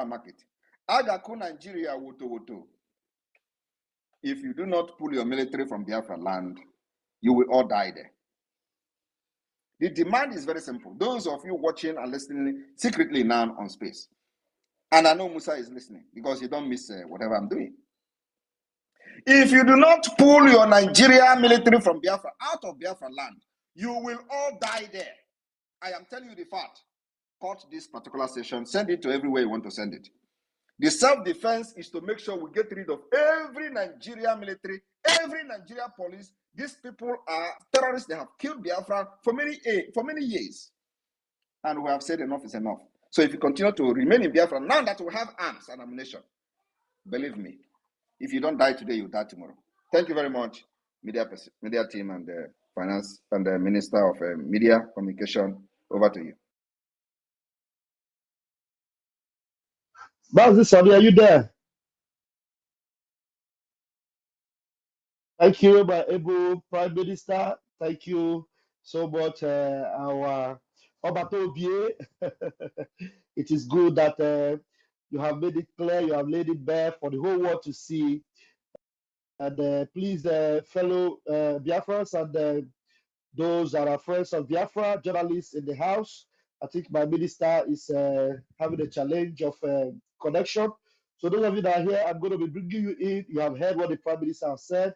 market. Agaku Nigeria woto. If you do not pull your military from Biafra land, you will all die there. The demand is very simple. Those of you watching and listening secretly now on Space, and I know Musa is listening because you don't miss whatever I'm doing. If you do not pull your Nigeria military from Biafra out of Biafra land, you will all die there. I am telling you the fact. Cut this particular session, send it to everywhere you want to send it. The self-defense is to make sure we get rid of every Nigeria military, every Nigeria police. These people are terrorists. They have killed Biafra for many years. And we have said enough is enough. So if you continue to remain in Biafra, now that we have arms and ammunition, believe me, if you don't die today, you die tomorrow. Thank you very much, media team and the finance and the Minister of Media Communication. Over to you. Bazi, are you there? Thank you, my able Prime Minister. Thank you so much, our Obatobie. It is good that you have made it clear, you have laid it bare for the whole world to see. And please, fellow Biafrans and those that are friends of Biafra, journalists in the house, I think my minister is having a challenge of connection. So those of you that are here, I'm going to be bringing you in. You have heard what the Prime Minister has said.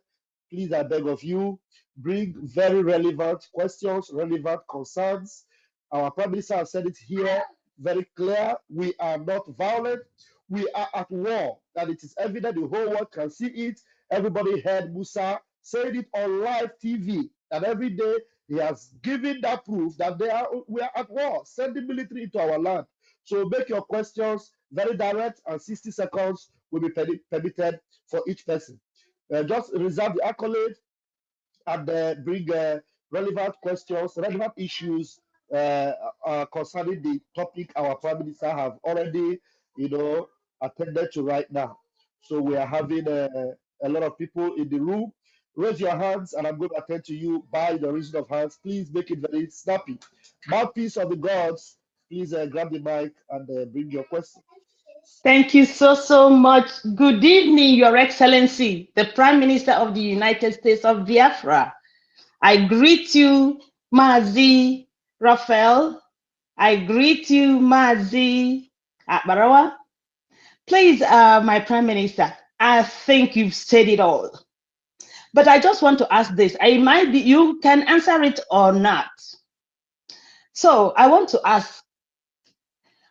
Please, I beg of you, bring very relevant questions, relevant concerns. Our Prime Minister has said it here very clear. We are not violent. We are at war. And it is evident the whole world can see it. Everybody heard Musa saying it on live TV. And every day he has given that proof that we are at war, sending military into our land. So make your questions very direct, and 60 seconds will be permitted for each person. Just reserve the accolade and bring relevant questions, relevant issues concerning the topic our Prime Minister have already, attended to right now. So we are having a lot of people in the room. Raise your hands, and I'm going to attend to you by the raising of hands. Please make it very snappy. Mouthpiece of the gods, please grab the mic and bring your question. Thank you so much. Good evening, Your Excellency, the Prime Minister of the United States of Biafra. I greet you, Mazi Raphael. I greet you, Mazi Barawa. Please, my Prime Minister, I think you've said it all. But I just want to ask this. You can answer it or not. So I want to ask,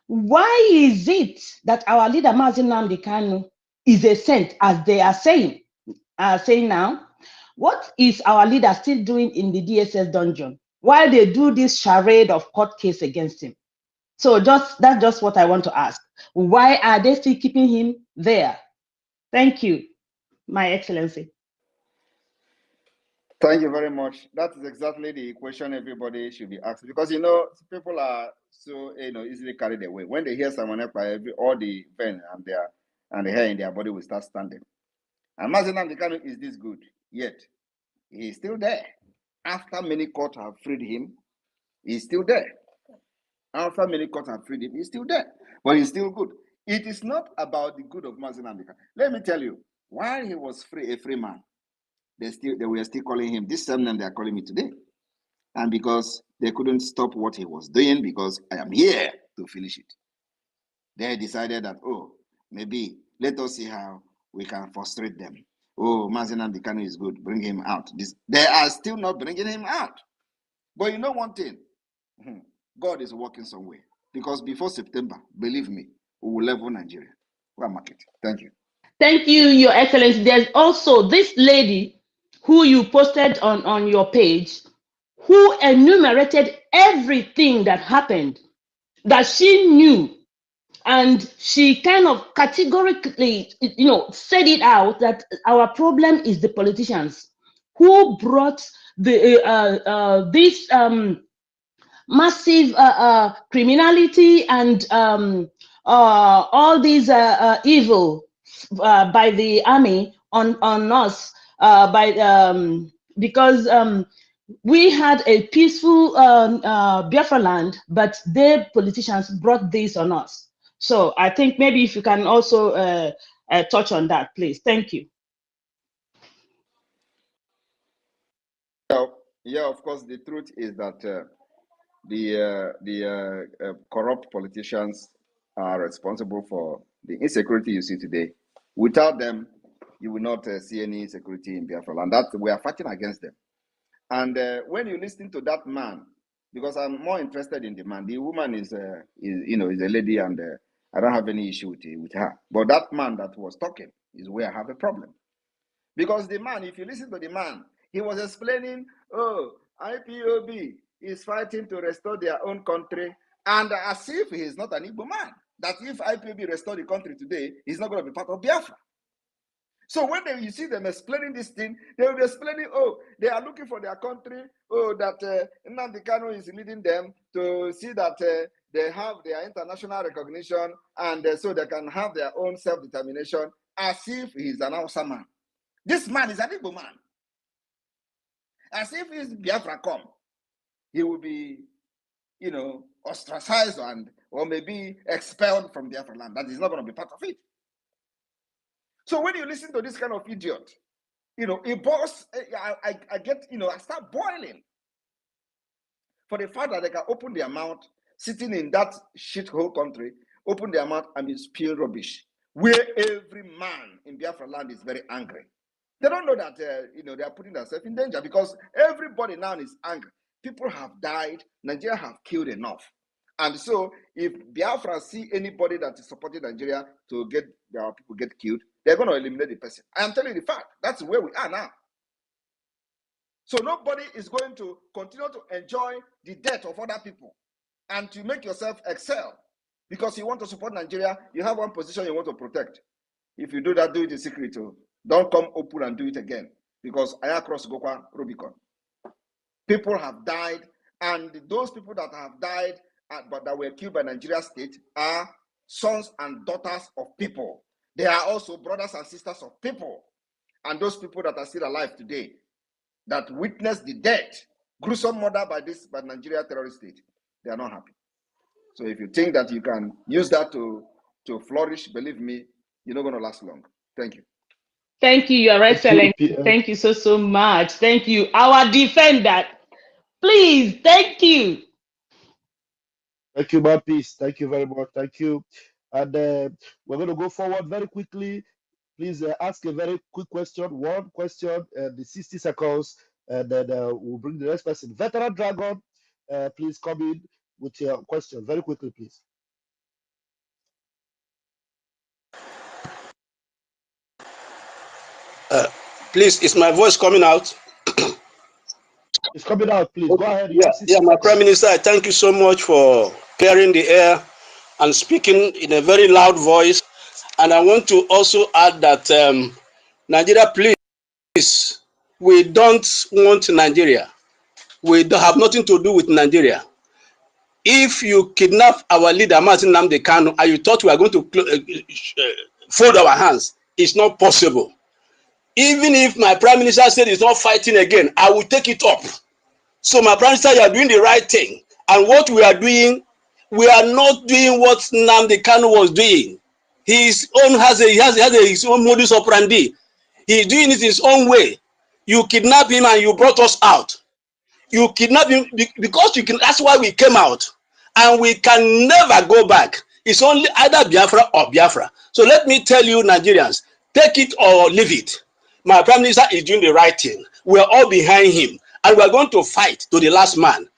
why is it that our leader, Mazi Nnamdi Kanu, is a saint, as they are saying now? What is our leader still doing in the DSS dungeon while they do this charade of court case against him? So that's just what I want to ask. Why are they still keeping him there? Thank you, My Excellency. Thank you very much. That is exactly the question everybody should be asking, because people are so easily carried away. When they hear someone Ekpa, all the vein and the hair in their body will start standing. And Mazi Nnamdi Kanu is this good, yet he is still there. After many courts have freed him, he's still there. After many courts have freed him, he's still there. But he's still good. It is not about the good of Mazi Nnamdi Kanu. Let me tell you, while he was a free man, they were still calling him this same name they are calling me today. And because they couldn't stop what he was doing, because I am here to finish it, they decided that, maybe let us see how we can frustrate them. Mazi Nnamdi Kanu is good, bring him out. They are still not bringing him out. But you know one thing, God is working somewhere. Because before September, believe me, we will level Nigeria. We'll market. Thank you. Thank you, Your Excellency. There's also this lady who you posted on your page, who enumerated everything that happened, that she knew. And she kind of categorically, said it out that our problem is the politicians who brought this massive criminality and all these evil by the army on us because we had a peaceful Biafra land, but their politicians brought this on us. So I think maybe if you can also touch on that, please. Thank you. Yeah, of course, the truth is that the corrupt politicians are responsible for the insecurity you see today. Without them, you will not see any security in Biafra land. That we are fighting against them. And when you listen to that man, because I'm more interested in the man. The woman is a lady, and I don't have any issue with her. But that man that was talking is where I have a problem. Because the man, if you listen to the man, he was explaining, oh, IPOB is fighting to restore their own country, and as if he is not an Igbo man. That if IPOB restore the country today, he's not going to be part of Biafra. So when you see them explaining this thing, they will be explaining, oh, they are looking for their country, oh, that Nnamdi Kanu is leading them to see that they have their international recognition, and so they can have their own self-determination, as if he's an Hausa man. This man is an Igbo man. As if his Biafra come, he will be, ostracized or maybe expelled from Biafra land. That is not going to be part of it. So when you listen to this kind of idiot, it boils, I get, I start boiling for the fact that they can open their mouth, sitting in that shithole country, open their mouth and be spewing rubbish, where every man in Biafra land is very angry. They don't know that, they are putting themselves in danger, because everybody now is angry. People have died. Nigeria have killed enough. And so if Biafra see anybody that is supporting Nigeria to get their people get killed, they're going to eliminate the person. I am telling you the fact. That's where we are now. So nobody is going to continue to enjoy the death of other people and to make yourself excel. Because you want to support Nigeria, you have one position you want to protect. If you do that, do it in secret. Don't come open and do it again. Because I across Gokwa Rubicon. People have died, and those people that have died but that were killed by Nigeria state are sons and daughters of people. They are also brothers and sisters of people. And those people that are still alive today, that witnessed the death, gruesome murder by Nigeria terrorist state, they are not happy. So if you think that you can use that to flourish, believe me, you're not going to last long. Thank you. Thank you, Your Excellency. Thank you so much. Thank you. Our defender. Please, thank you. Thank you, my peace. Thank you very much. Thank you. And we're going to go forward very quickly. Please ask a very quick question. One question, the 60 seconds, and then we'll bring the next person. Veteran Dragon, please come in with your question very quickly, please. Please, is my voice coming out? It's coming out, please. Go ahead. Yeah, my Prime Minister, I thank you so much for clearing the air and speaking in a very loud voice. And I want to also add that Nigeria, please, we don't want Nigeria. We don't have nothing to do with Nigeria. If you kidnap our leader, Martin Nnamdi Kanu, and you thought we are going to fold our hands, it's not possible. Even if my Prime Minister said he's not fighting again, I will take it up. So my Prime Minister, you are doing the right thing. And what we are doing, we are not doing what Nnamdi Kanu was doing. His own has his own modus operandi. He's doing it his own way. You kidnap him and you brought us out. You kidnap him because you can. That's why we came out, and we can never go back. It's only either Biafra or Biafra. So let me tell you, Nigerians, take it or leave it. My Prime Minister is doing the right thing. We are all behind him, and we are going to fight to the last man.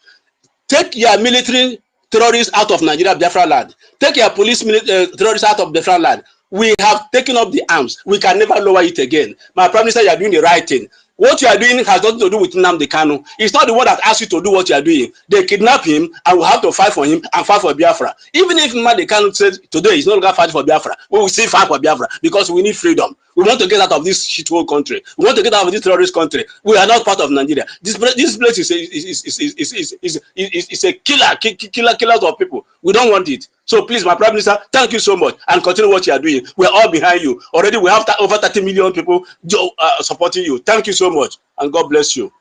Take your military terrorists out of Nigeria, Biafra land. Take your police terrorists out of Biafra land. We have taken up the arms. We can never lower it again. My Prime Minister, you are doing the right thing. What you are doing has nothing to do with Nnamdi Kanu. It's not the one that asked you to do what you are doing. They kidnap him, and we have to fight for him and fight for Biafra. Even if Nnamdi Kanu said today he's not going to fight for Biafra, we will still fight for Biafra because we need freedom. We want to get out of this shithole country. We want to get out of this terrorist country. We are not part of Nigeria. This place is a killer of people. We don't want it. So please, my Prime Minister, thank you so much and continue what you are doing. We are all behind you. Already we have over 30 million people supporting you. Thank you so much and God bless you.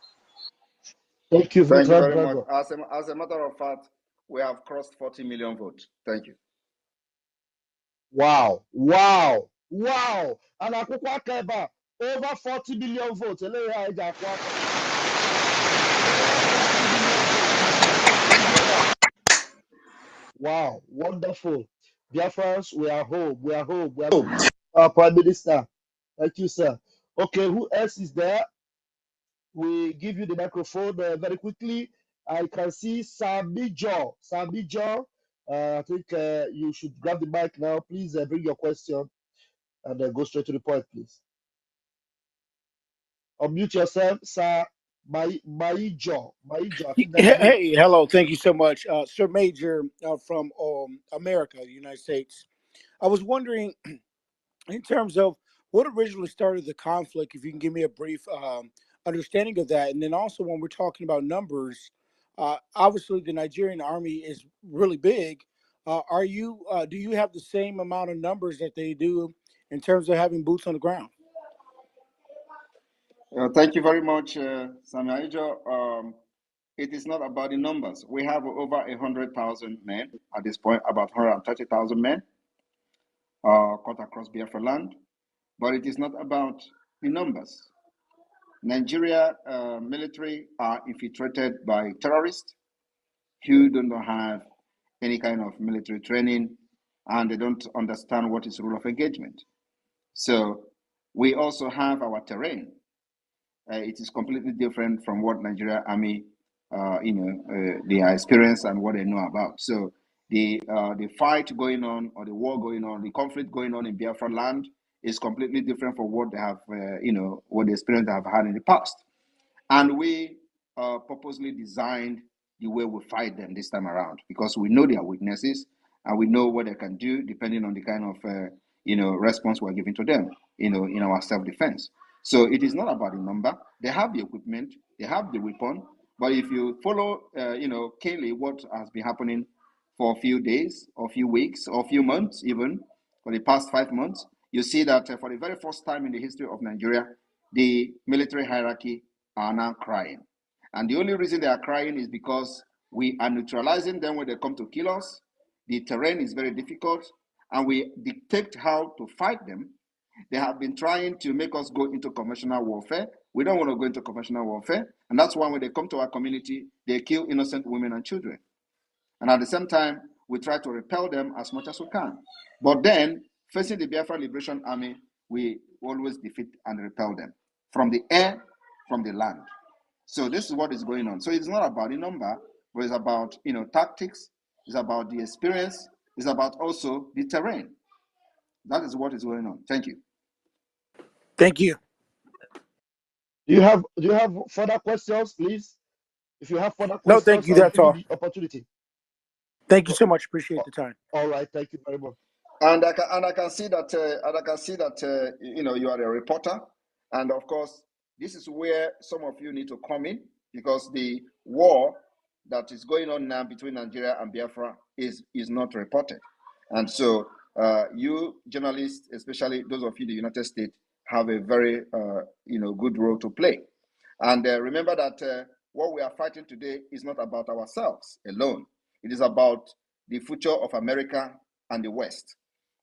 Thank you, Thank you very much. As a matter of fact, we have crossed 40 million votes. Thank you. Wow, wow, wow. And akwụkwọ aka ebe a, over 40 billion votes. Eleghị ha eji akwụ aka. Wow, wonderful. Biafrans, we are home. We are home. We are home. Prime Minister, thank you, sir. Okay, who else is there? We give you the microphone very quickly. I can see Samijo. Samijo, I think you should grab the mic now. Please bring your question and go straight to the point, please. Unmute yourself, Sir Maijo. Maijo, I think that's you. Hey, hello. Thank you so much. Sir Major from America, the United States. I was wondering, in terms of what originally started the conflict, if you can give me a brief understanding of that. And then also, when we're talking about numbers, obviously the Nigerian army is really big. Do you have the same amount of numbers that they do in terms of having boots on the ground? Thank you very much, Sami Aijo. It is not about the numbers. We have over 100,000 men at this point, about 130,000 men cut across Biafra land. But it is not about the numbers. Nigeria military are infiltrated by terrorists who do not have any kind of military training, and they don't understand what is rule of engagement. So we also have our terrain. It is completely different from what Nigeria Army, their experience and what they know about. So the fight going on, or the war going on, the conflict going on in Biafra land is completely different from what they have, what the experience they have had in the past. And we purposely designed the way we fight them this time around, because we know their weaknesses and we know what they can do depending on the kind of response we're giving to them, in our self-defense. So it is not about the number. They have the equipment, they have the weapon, but if you follow, keenly what has been happening for a few days, or a few weeks, or a few months, even for the past 5 months, you see that for the very first time in the history of Nigeria, the military hierarchy are now crying. And the only reason they are crying is because we are neutralizing them when they come to kill us. The terrain is very difficult, and we dictate how to fight them. They have been trying to make us go into conventional warfare. We don't want to go into conventional warfare. And that's why when they come to our community, they kill innocent women and children. And at the same time, we try to repel them as much as we can. But then, facing the Biafra Liberation Army, we always defeat and repel them from the air, from the land. So this is what is going on. So it's not about the number, but it's about tactics, it's about the experience, it's about also the terrain. That is what is going on. Thank you. Thank you. Do you have further questions, please? If you have further questions, no, thank you. That's all. the opportunity. Thank you so much. Appreciate the time. All right, thank you very much. And I can see that you are a reporter, and of course this is where some of you need to come in, because the war that is going on now between Nigeria and Biafra is not reported, and so you journalists, especially those of you in the United States, have a very good role to play. And remember that what we are fighting today is not about ourselves alone. It is about the future of America and the West.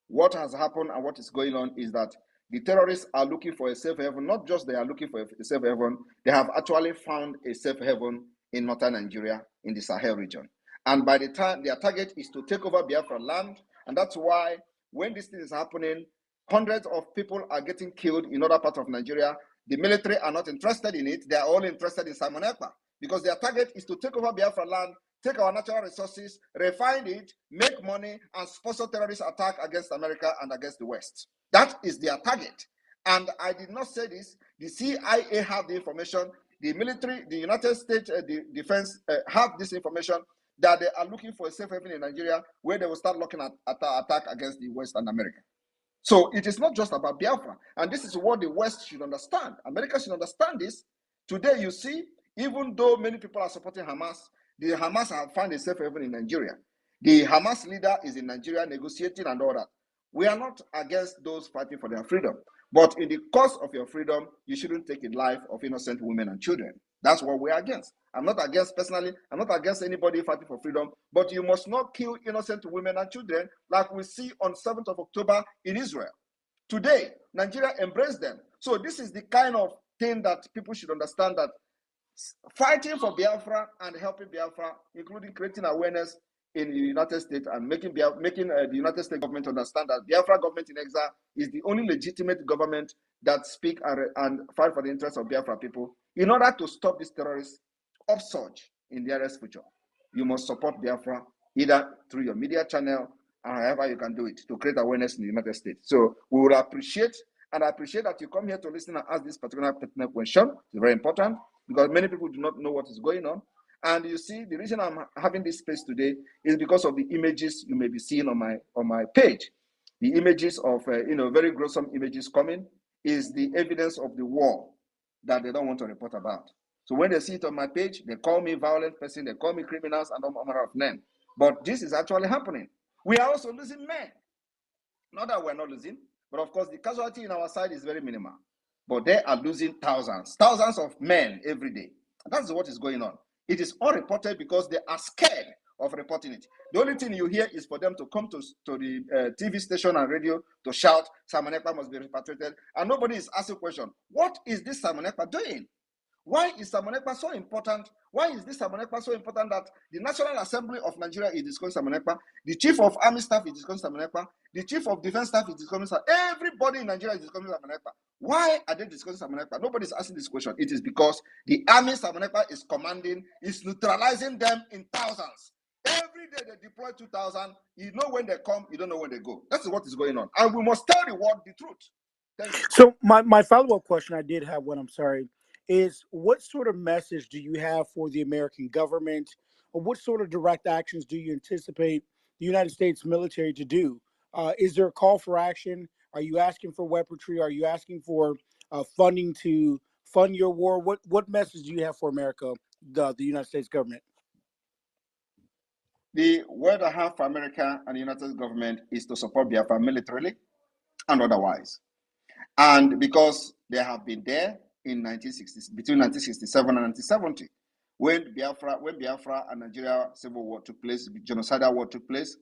What has happened and what is going on is that the terrorists are looking for a safe haven. Not just they are looking for a safe haven, they have actually found a safe haven in northern Nigeria, in the Sahel region. And by the time their target is to take over Biafra land, and that's why when this thing is happening, hundreds of people are getting killed in other parts of Nigeria. The military are not interested in it. They are all interested in Simon Ekpa, because their target is to take over Biafra land, take our natural resources, refine it, make money, and sponsor terrorist attack against America and against the West. That is their target. And I did not say this. The CIA have the information. The military, the United States Defense have this information, that they are looking for a safe haven in Nigeria where they will start looking at attack against the West and America. So it is not just about Biafra. And this is what the West should understand. America should understand this. Today, you see, even though many people are supporting Hamas, the Hamas have found a safe haven in Nigeria. The Hamas leader is in Nigeria negotiating and all that. We are not against those fighting for their freedom. But in the course of your freedom, you shouldn't take the life of innocent women and children. That's what we're against. I'm not against personally, I'm not against anybody fighting for freedom, but you must not kill innocent women and children like we see on 7th of October in Israel. Today, Nigeria embraced them. So this is the kind of thing that people should understand, that fighting for Biafra and helping Biafra, including creating awareness in the United States and making the United States government understand that Biafra government in exile is the only legitimate government that speak and fight for the interests of Biafra people. In order to stop this terrorist upsurge in the nearest future, you must support Biafra either through your media channel or however you can do it to create awareness in the United States. So we will appreciate, and I appreciate that you come here to listen and ask this particular pertinent question. It's very important because many people do not know what is going on. And you see, the reason I'm having this space today is because of the images you may be seeing on my page. The images of very gruesome images coming is the evidence of the war that they don't want to report about. So when they see it on my page, they call me violent person, they call me criminals and all manner of names. But this is actually happening. We are also losing men. Not that we're not losing, but of course the casualty in our side is very minimal. But they are losing thousands of men every day. That's what is going on. It is unreported because they are scared of reporting it. The only thing you hear is for them to come to the TV station and radio to shout, Simon Ekpa must be repatriated. And nobody is asking a question. What is this Simon Ekpa doing? Why is Simon Ekpa so important? Why is this Simon Ekpa so important that the National Assembly of Nigeria is discussing Simon Ekpa? The Chief of Army Staff is discussing Simon Ekpa. The Chief of Defense Staff is discussing Simon Ekpa. Everybody in Nigeria is discussing Simon Ekpa. Why are they discussing Simon Ekpa? Nobody is asking this question. It is because the army Simon Ekpa is commanding is neutralizing them in thousands. Every day they deploy 2,000. You know when they come, you don't know when they go. That's what is going on. And we must tell the world the truth. Thank you. So my follow-up question, I did have one, I'm sorry, is what sort of message do you have for the American government, or what sort of direct actions do you anticipate the United States military to do? Is there a call for action? Are you asking for weaponry? Are you asking for funding to fund your war? What message do you have for America, the United States government? The word I have for America and the United States government is to support Biafra militarily and otherwise. And because they have been there in between 1967 and 1970, when Biafra and Nigeria civil war took place, the genocidal war took place,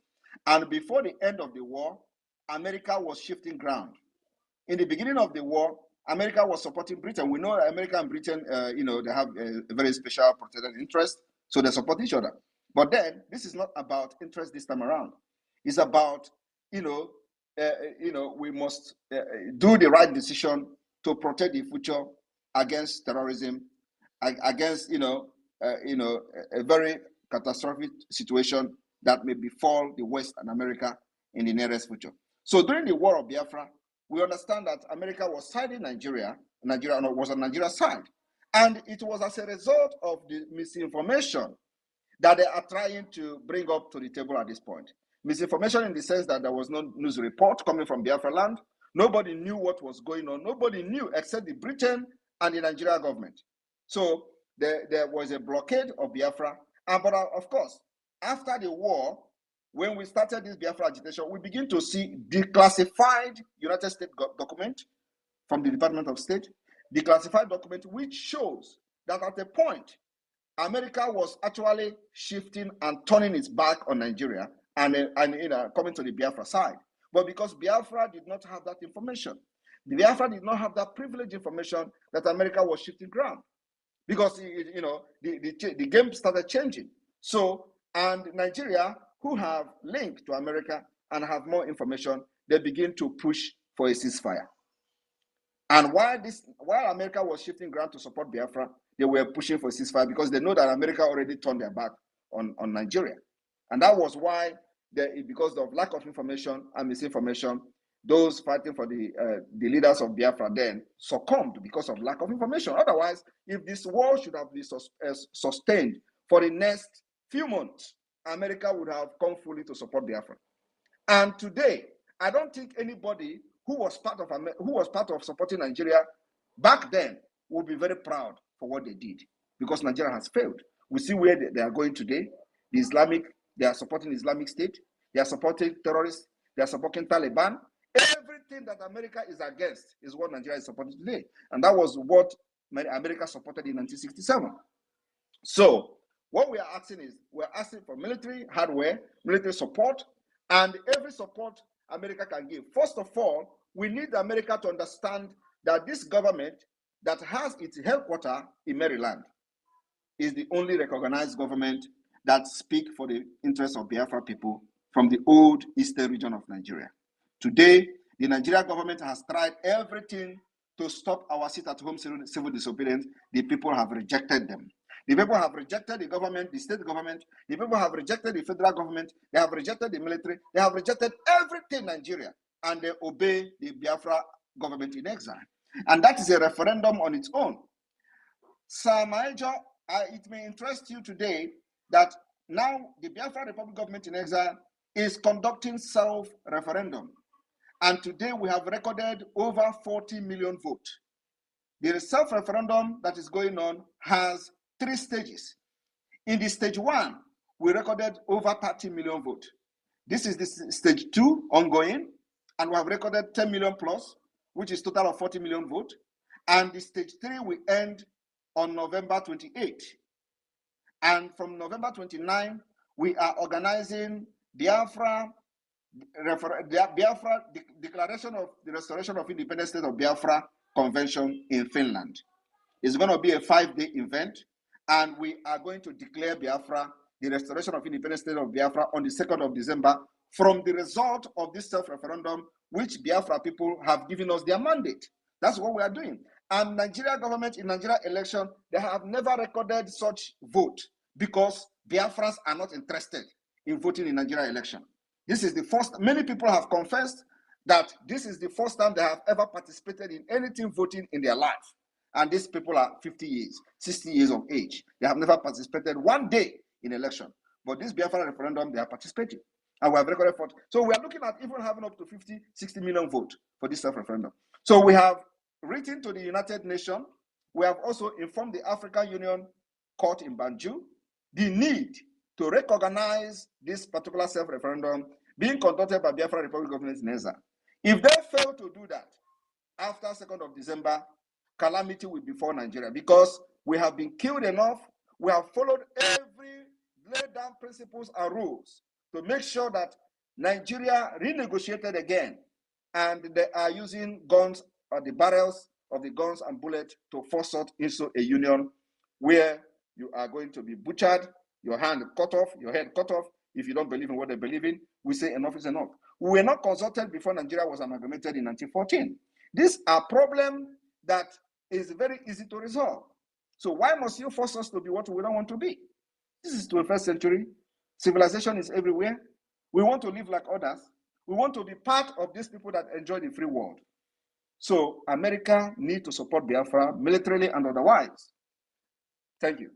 and before the end of the war, America was shifting ground. In the beginning of the war, America was supporting Britain. We know that America and Britain, they have a very special protected interest, so they support each other. But then, this is not about interest this time around. It's about, we must do the right decision to protect the future against terrorism, against, a very catastrophic situation that may befall the West and America in the nearest future. So during the War of Biafra, we understand that America was siding Nigeria was on Nigeria's side. And it was as a result of the misinformation that they are trying to bring up to the table at this point. Misinformation in the sense that there was no news report coming from Biafra land. Nobody knew what was going on. Nobody knew except the Britain and the Nigeria government. So there was a blockade of Biafra. But of course, after the war, when we started this Biafra agitation, we begin to see declassified United States document from the Department of State, declassified document which shows that at a point, America was actually shifting and turning its back on Nigeria and coming to the Biafra side. But because Biafra did not have that information, Biafra did not have that privileged information that America was shifting ground. Because the game started changing. So, and Nigeria, who have linked to America and have more information, they begin to push for a ceasefire. And while America was shifting ground to support Biafra, they were pushing for a ceasefire because they know that America already turned their back on Nigeria. And that was why, because of lack of information and misinformation, those fighting for the leaders of Biafra then succumbed because of lack of information. Otherwise, if this war should have been sustained for the next few months, America would have come fully to support Biafra. And today, I don't think anybody who was part of supporting Nigeria back then would be very proud for what they did, because Nigeria has failed. We see where they are going today. They are supporting Islamic State. They are supporting terrorists. They are supporting Taliban. Everything that America is against is what Nigeria is supporting today. And that was what America supported in 1967. So what we are asking is, we're asking for military hardware, military support, and every support America can give. First of all, we need America to understand that this government that has its headquarters in Maryland is the only recognized government that speaks for the interests of Biafra people from the old eastern region of Nigeria. Today, the Nigerian government has tried everything to stop our sit-at-home civil disobedience. The people have rejected them. The people have rejected the government, the state government. The people have rejected the federal government. They have rejected the military. They have rejected everything in Nigeria, and they obey the Biafra government in exile. And that is a referendum on its own. Sir Major, it may interest you today that now the Biafra Republic government in exile is conducting self-referendum. And today we have recorded over 40 million votes. The self-referendum that is going on has 3 stages. In the stage 1, we recorded over 30 million votes. This is the stage 2 ongoing, and we have recorded 10 million plus, which is total of 40 million votes. And the stage 3 will end on November 28. And from November 29, we are organizing Biafra Declaration of the Restoration of Independent State of Biafra Convention in Finland. It's going to be a 5-day event, and we are going to declare Biafra, the Restoration of Independent State of Biafra, on the 2nd of December from the result of this self-referendum, which Biafra people have given us their mandate. That's what we are doing. And Nigeria government in Nigeria election, they have never recorded such vote because Biafrans are not interested in voting in Nigeria election. This is the first, many people have confessed that this is the first time they have ever participated in anything voting in their life. And these people are 50 years, 60 years of age. They have never participated one day in election. But this Biafra referendum, they are participating. And we have recorded for. So we are looking at even having up to 50, 60 million votes for this self-referendum. So we have written to the United Nations. We have also informed the African Union Court in Banjul the need to recognize this particular self-referendum being conducted by Biafra Republic government in exile. If they fail to do that, after 2nd of December, calamity will befall Nigeria, because we have been killed enough. We have followed every laid down principles and rules to make sure that Nigeria renegotiated again, and they are using guns, or the barrels of the guns and bullets, to force us into a union where you are going to be butchered, your hand cut off, your head cut off, if you don't believe in what they believe in. We say enough is enough. We were not consulted before Nigeria was amalgamated in 1914. These are problems that is very easy to resolve. So why must you force us to be what we don't want to be? This is 21st century. Civilization is everywhere. We want to live like others. We want to be part of these people that enjoy the free world. So America needs to support Biafra militarily and otherwise. Thank you.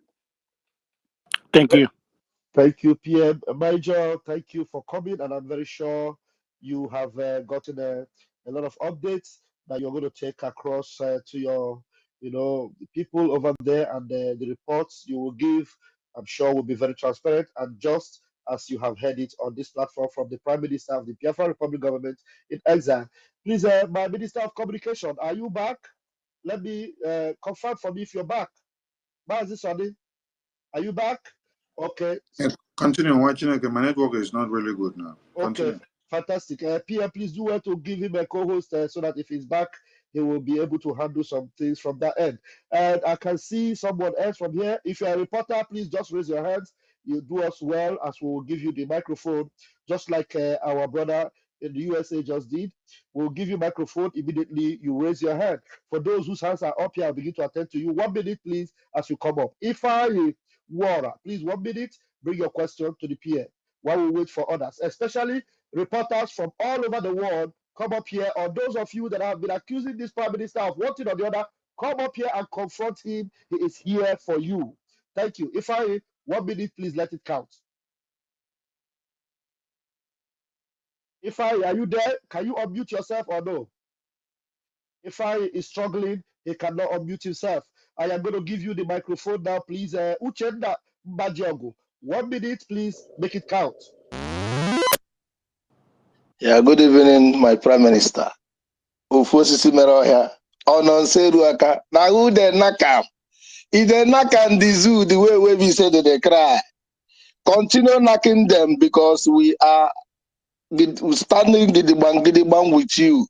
Thank you. Thank you, PM Major. Thank you for coming, and I'm very sure you have gotten a lot of updates that you're going to take across to your, people over there, and the reports you will give, I'm sure, will be very transparent, and just as you have heard it on this platform from the Prime Minister of the Biafra Republic government in exile. Please, my Minister of Communication, are you back? Let me confirm for me if you're back. Mazi Sadi, are you back? Okay. Yeah, continue watching. Okay, my network is not really good now. Continue. Okay, fantastic. PM, please do well to give him a co-host so that if he's back, he will be able to handle some things from that end. And I can see someone else from here. If you're a reporter, please just raise your hands. You do us well, as we will give you the microphone, just like our brother in the USA just did. We'll give you microphone immediately. You raise your hand. For those whose hands are up here, I'll begin to attend to you. 1 minute, please, as you come up. If I water, please 1 minute. Bring your question to the PM while we wait for others, especially reporters from all over the world. Come up here, or those of you that have been accusing this Prime Minister of one thing or the other, come up here and confront him. He is here for you. Thank you. If I 1 minute, please let it count. If I, are you there? Can you unmute yourself or no? If I is struggling, he cannot unmute himself. I am going to give you the microphone now, please. Uchenda Mbadiogo. 1 minute, please. Make it count. Yeah, good evening, my Prime Minister. Ufosisi Meroya, Ononseruaka. Now who they knock am? If they knock am the zoo the way we say that they cry, continue knocking them because we are standing gidigban with you.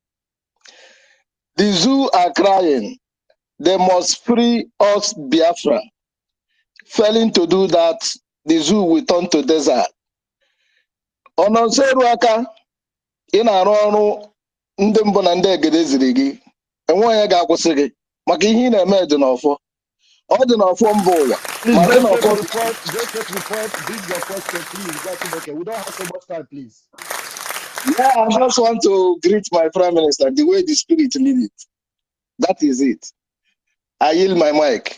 The zoo are crying. They must free us, Biafra. Failing to do that, the zoo will turn to desert. Ononseruaka, ị na-arụ ọrụ ndị mbụ na ndị egede ziri gị. Enweghị onye ga-akwụsị gị maka ihe ị na-eme dị n'ọfọ. Ọ dị n'ọfọ mba ụwa Please, ma dị very straight n'ọfọ. to the point. Very straight to the point. Bring your question, please. Okay, we don't have so much time, please. Yeah, I just want to greet my prime minister the way the spirit lead it. That is it. I yield my mic.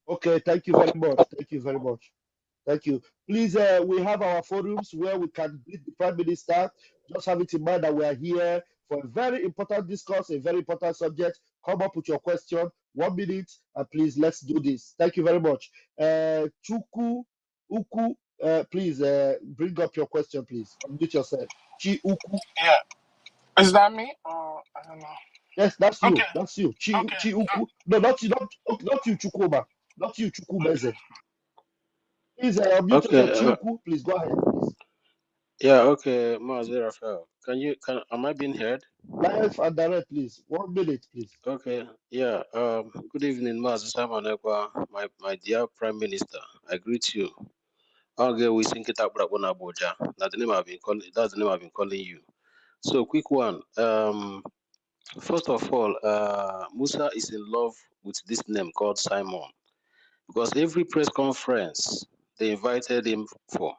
Okay, thank you very much. Thank you very much. Thank you. Please, we have our forums where we can meet the Prime Minister. Just have it in mind that we are here for a very important discourse, a very important subject. Come up with your question, 1 minute, and please, let's do this. Thank you very much. Chuku, Uku, please bring up your question, please. Unmute yourself. Chi Uku. Yeah. Is that me? Or I don't know. Yes, that's you. Okay. That's you. Chi Okay. Uku. No, not you, not you, Chukwuma. Not you, Chukwumeze. Please unmute Okay, yourself. Chi Uku, please go ahead, please. yeah, okay, Mazi Raphael. Am I being heard? Live and direct, please. 1 minute, please. Okay, yeah. Good evening, Mazi Simon Ekpa, my dear Prime Minister. I greet you. Okay, we think it up Abuja. That's the name I've been calling. That's the name I've been calling you. So, quick one. First of all, Musa is in love with this name called Simon because every press conference they invited him for,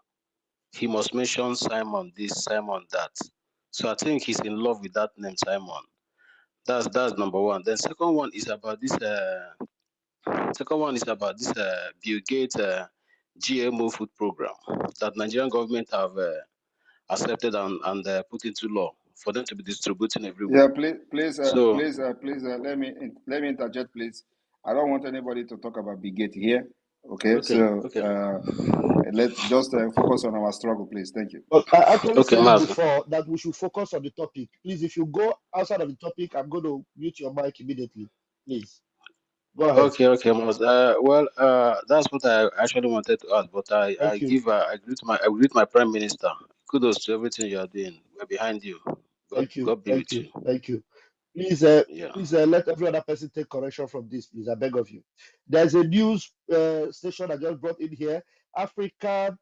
he must mention Simon this, Simon that. So I think he's in love with that name, Simon. That's number one. Then second one is about this. Bill Gates GMO food program that Nigerian government have accepted and put into law for them to be distributing everywhere. Yeah, please, So let me interject, please. I don't want anybody to talk about Big Gate here. Okay, so let's just focus on our struggle, please. Thank you. But I actually okay, said Mazi. before that we should focus on the topic. Please, if you go outside of the topic, I'm going to mute your mic immediately. Please, go ahead. Okay, Maz. That's what I actually wanted to ask, but I greet my Prime Minister. Kudos to everything you are doing. We're behind you. God be with you. Thank you. Please, Yeah. let every other person take correction from this, please. I beg of you. There's a news station I just brought in here. African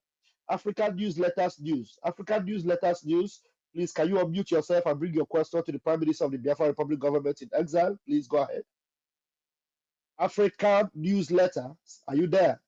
Newsletters News. African Newsletters News. Please, can you unmute yourself and bring your question to the Prime Minister of the Biafra Republic government in exile? Please go ahead. African Newsletters. Are you there?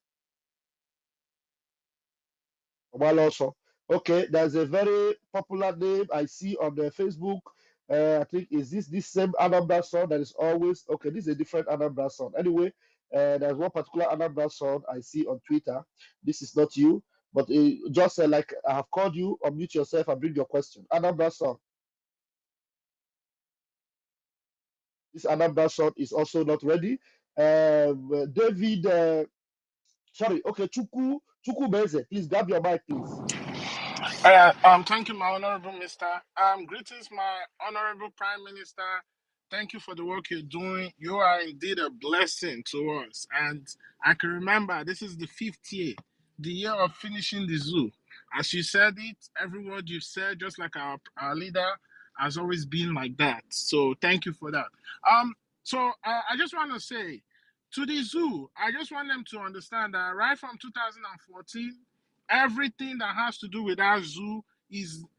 Well, also. Okay, there's a very popular name I see on the Facebook. I think is this same Anambra son that is always okay. This is a different Anambra son. Anyway, there's one particular Anambra son I see on Twitter. This is not you, but just like I have called you, unmute yourself and bring your question. Anambra son. This Anambra son is also not ready. David, sorry, okay, Chuku Beze, please grab your mic, please. Thank you, my honorable Mister. Greetings, my honorable Prime Minister. Thank you for the work you're doing. You are indeed a blessing to us. And I can remember this is the 5th year, the year of finishing the zoo. As you said it, every word you said, just like our leader, has always been like that. So thank you for that. I just want to say to the zoo, I just want them to understand that right from 2014, everything that has to do with that zoo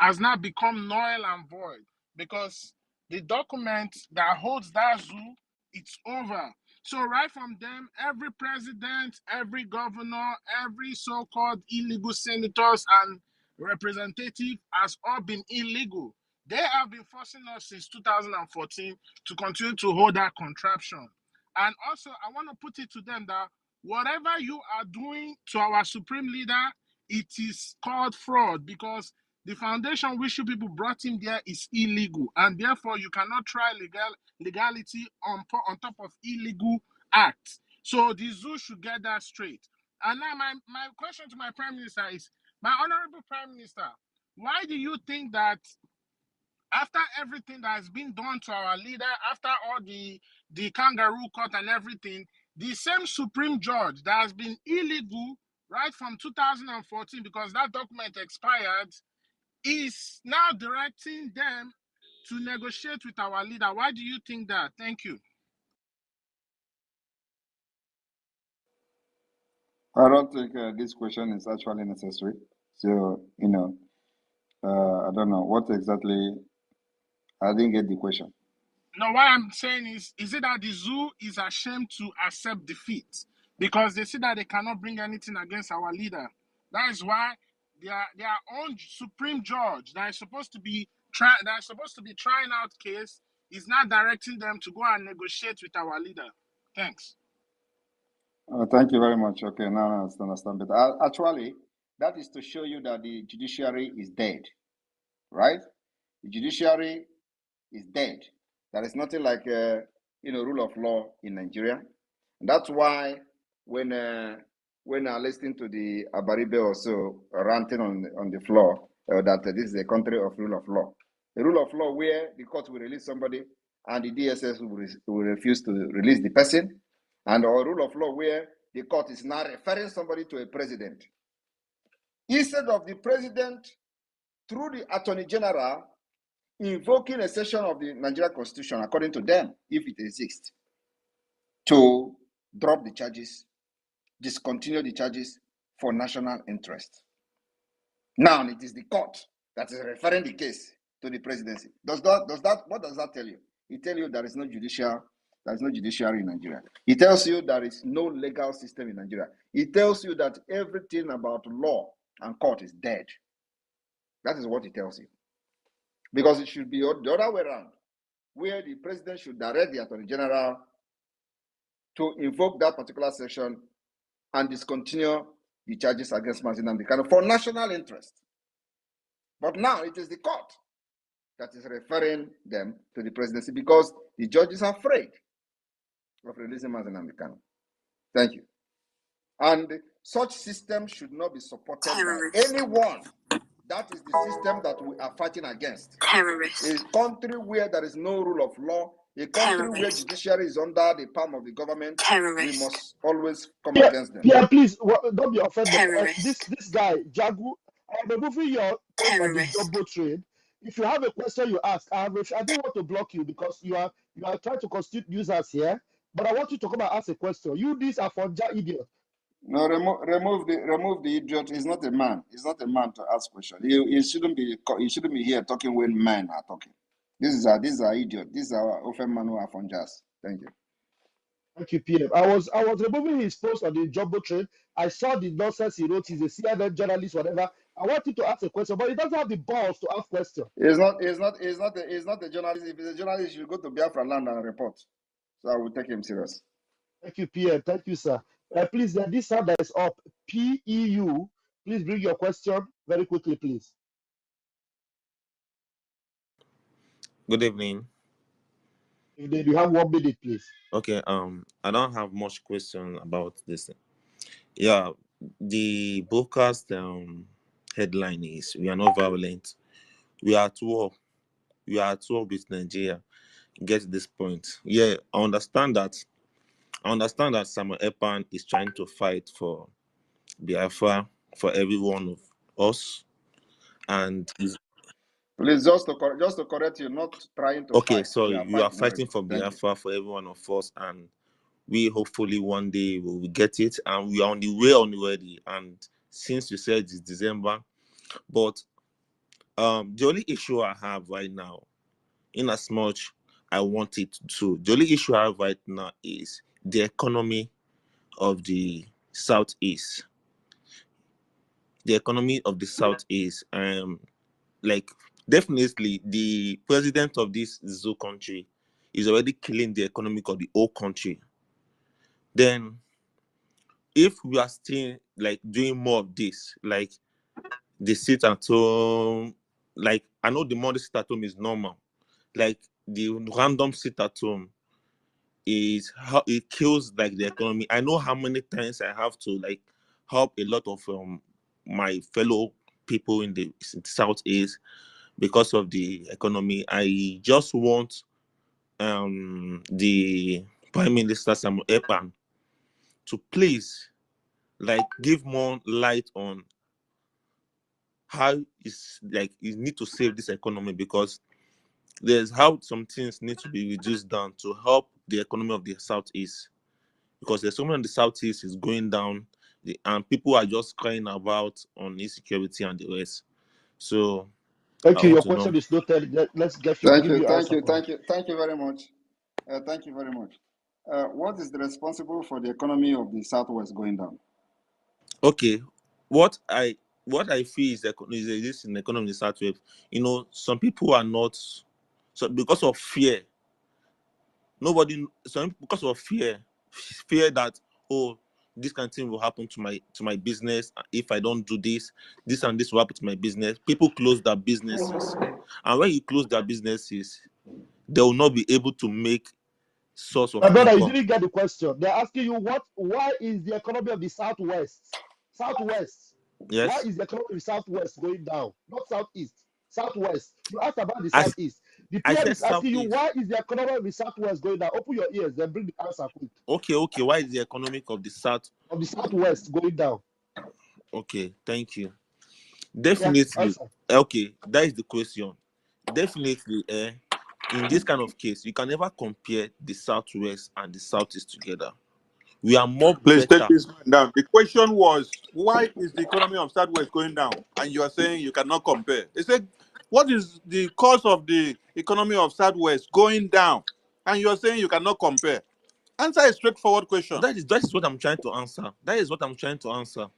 has now become null and void because the document that holds that zoo, it's over. So right from them, every president, every governor, every so-called illegal senators and representative has all been illegal. They have been forcing us since 2014 to continue to hold that contraption. And also, I want to put it to them that whatever you are doing to our supreme leader, it is called fraud because the foundation which you people brought him there is illegal, and therefore you cannot try legality on top of illegal acts. So the zoo should get that straight. And now my question to my Prime Minister is, my honorable Prime Minister, why do you think that after everything that has been done to our leader, after all the kangaroo court and everything, the same Supreme Judge that has been illegal right from 2014 because that document expired is now directing them to negotiate with our leader. Why do you think that? Thank you. I don't think this question is actually necessary. So, I don't know what exactly. I didn't get the question. No, what I'm saying is it that the zoo is ashamed to accept defeat because they see that they cannot bring anything against our leader. That is why their own Supreme Judge that is supposed to be trying out case is not directing them to go and negotiate with our leader. Thanks. Thank you very much. Okay, now I understand. But actually, that is to show you that the judiciary is dead, right? The judiciary is dead. There is nothing like rule of law in Nigeria. And that's why when I listen to the Abaribe or so ranting on the floor that this is a country of rule of law, a rule of law where the court will release somebody and the DSS will refuse to release the person, and or rule of law where the court is now referring somebody to a president instead of the president through the attorney general invoking a section of the Nigerian Constitution, according to them, if it exists, to drop the charges, discontinue the charges for national interest. Now it is the court that is referring the case to the presidency. What does that tell you? It tells you there is no judiciary in Nigeria. It tells you there is no legal system in Nigeria. It tells you that everything about law and court is dead. That is what it tells you. Because it should be the other way around, where the president should direct the attorney general to invoke that particular section and discontinue the charges against Mazin Namdekano for national interest. But now it is the court that is referring them to the presidency because the judge is afraid of releasing Mazin Namdekano. Thank you. And such system should not be supported by anyone. That is the system that we are fighting against. A country where there is no rule of law, a country where judiciary is under the palm of the government, we must always come against them. Yeah, please don't be offended. This guy, Jagu, I am removing your post on the double trade. If you have a question you ask, I didn't want to block you because you are trying to constitute users here. But I want you to come and ask a question. You, this Afonja idiot. No, remove the idiot. He's not a man. He's not a man to ask questions. He shouldn't be here talking when men are talking. This is our idiot. This is our often man who are from jazz. Thank you. Thank you, PM. I was removing his post on the jumbo trade. I saw the nonsense he wrote. He's a CNN journalist, whatever. I want him to ask a question, but he doesn't have the balls to ask questions. He's not a journalist. If he's a journalist, he should go to Biafra land and report. So I will take him serious. Thank you, PM. Thank you, sir. Please, this hand that is up, PEU, please bring your question very quickly, please. Good evening. You have 1 minute, please. Okay. I don't have much question about this. Yeah, the broadcast headline is "We are not violent. We are at war. We are at war with Nigeria." Get this point. Yeah, I understand that Samuel Ekpa is trying to fight for Biafra for every one of us, and please just to correct you, not trying to okay, fight. sorry, you are fighting for Biafra for every one of us, and we hopefully one day will get it, and we are on the way already. And since you said it's December, but the only issue I have right now, in as much I want it to, the only issue I have right now is the economy of the Southeast. The economy of the Southeast, like definitely the president of this zoo country is already killing the economy of the whole country. Then if we are still like doing more of this, like the sit at home, like I know the money sit at home is normal, like the random sit at home is how it kills like the economy. I know how many times I have to like help a lot of my fellow people in the Southeast because of the economy. I just want the Prime Minister Samuel Ekpa to please give more light on how is you need to save this economy, because there's how some things need to be reduced down to help the economy of the southeast, because the economy of the southeast is going down, and people are just crying about on insecurity and the rest. So I Thank you. want Your to know. question is noted. Let's give Thank you you, thank answer you, for it. thank you, thank you very much. Thank you very much. What is the responsible for the economy of the Southwest going down? Okay, what I feel is this in the economy of the southwest. Some people are not, so because of fear. Because of fear that, oh, this kind of thing will happen to my business if I don't do this and this will happen to my business. People close their businesses, and when you close their businesses, they will not be able to make source of My brother, you income. didn't get the question. They're asking you why is the economy of the Southwest? Yes. Why is the economy of the Southwest going down? Not Southeast. Southwest. You asked about the I Southeast. The I PM said is asking you Southeast. why is the economy of the Southwest going down? Open your ears, then bring the answer quick. Okay. Why is the economic of the Southwest going down? Okay, thank you. Definitely. Answer. Okay, that is the question. Definitely, in this kind of case, you can never compare the southwest and the southeast together. We are more Please better. take this man down. The question was, why is the economy of Southwest going down? And you are saying you cannot compare. They said, what is the cause of the economy of Southwest going down? And you are saying you cannot compare. Answer a straightforward question. That is what I'm trying to answer. That is what I'm trying to answer.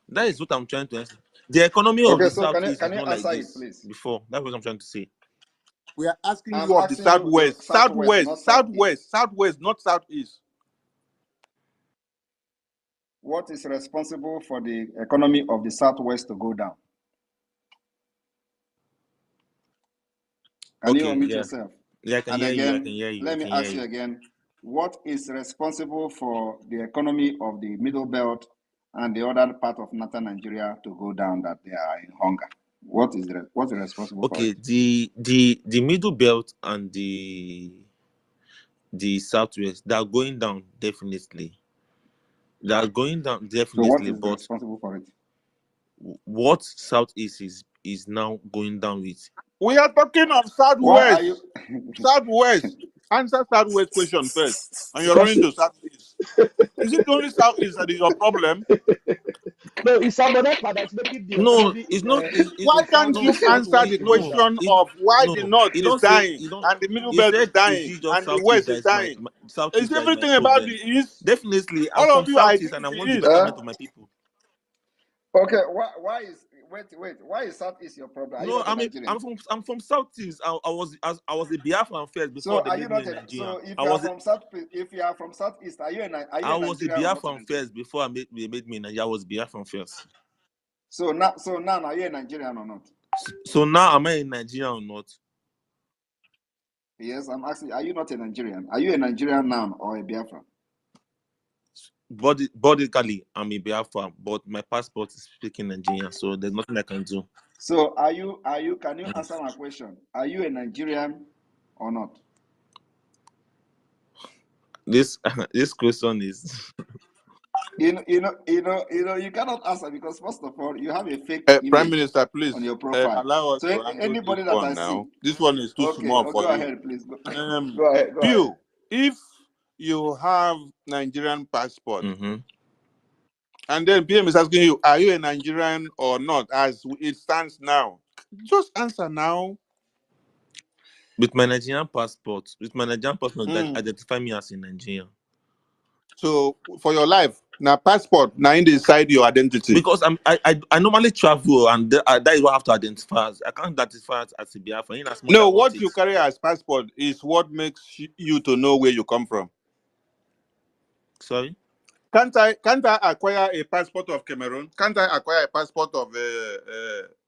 The economy of Okay, the so southeast is can you not like answer it, this please? before. That's what I'm trying to say. We are asking I'm you of the asking you the Southwest. Southwest, not Southeast. Southwest, not Southeast. What is responsible for the economy of the Southwest to go down? Can you Okay, unmute yeah. yourself? Yeah, I can And hear you. I again, can hear you. let me ask you again, what is responsible for the economy of the Middle Belt and the other part of northern Nigeria to go down, that they are in hunger? What's responsible for Okay, it? the middle belt and the southwest, they are going down definitely. They are going down So what definitely, is but responsible for it? what southeast is now going down with? We are talking of Why are you? Southwest. Southwest. Answer Southwest question first. And you're running Question. to Southeast. Is it only Southeast that is your problem? No, it's somebody that's making the No, economy it's in not. Why can't No, you answer Southwest the to go down. question of why the North You is don't say dying you don't. and the Middle You Belt is said is dying it just and the southeast West that is is my dying? southeast It's that is my everything about problem? the East. Definitely, I'm All from of you are southeast and I against want the the East. betterment of my people. Okay, why is why is Southeast your problem? Are you No, not a Nigerian? I'm from southeast. I was a Biafran first So before they are you made me not a a, Nigerian. so if you are from Southeast, are you I a was a Nigerian or not a Biafran Nigerian? first before they made me a Nigerian. I was Biafran first. So now are you a Nigerian or not? So now am I a Nigerian or not? Yes, I'm asking. Are you not a Nigerian? Are you a Nigerian now or a Biafran? Bodily, I'm a Biafran, but my passport is speaking Nigerian, so there's nothing I can do. So can you answer my question? Are you a Nigerian or not? This this question is You cannot answer because first of all, you have a fake Prime image Minister, on please your profile. allow us So to handle this anybody that I one see, now. This one is too okay, small for go you. ahead, please. Go ahead. Pew, if you have Nigerian passport, and then PM is asking you, are you a Nigerian or not, as it stands now? Just answer now. with my Nigerian passport. That identify me as a Nigerian. So for your life, now passport, now inside your identity. Because I normally travel, and that is what I have to identify as. I can't identify as a Biafran in as much No, I want what it. you carry as passport is what makes you to know where you come from. Sorry? Can't I acquire a passport of Cameroon? Can't I acquire a passport of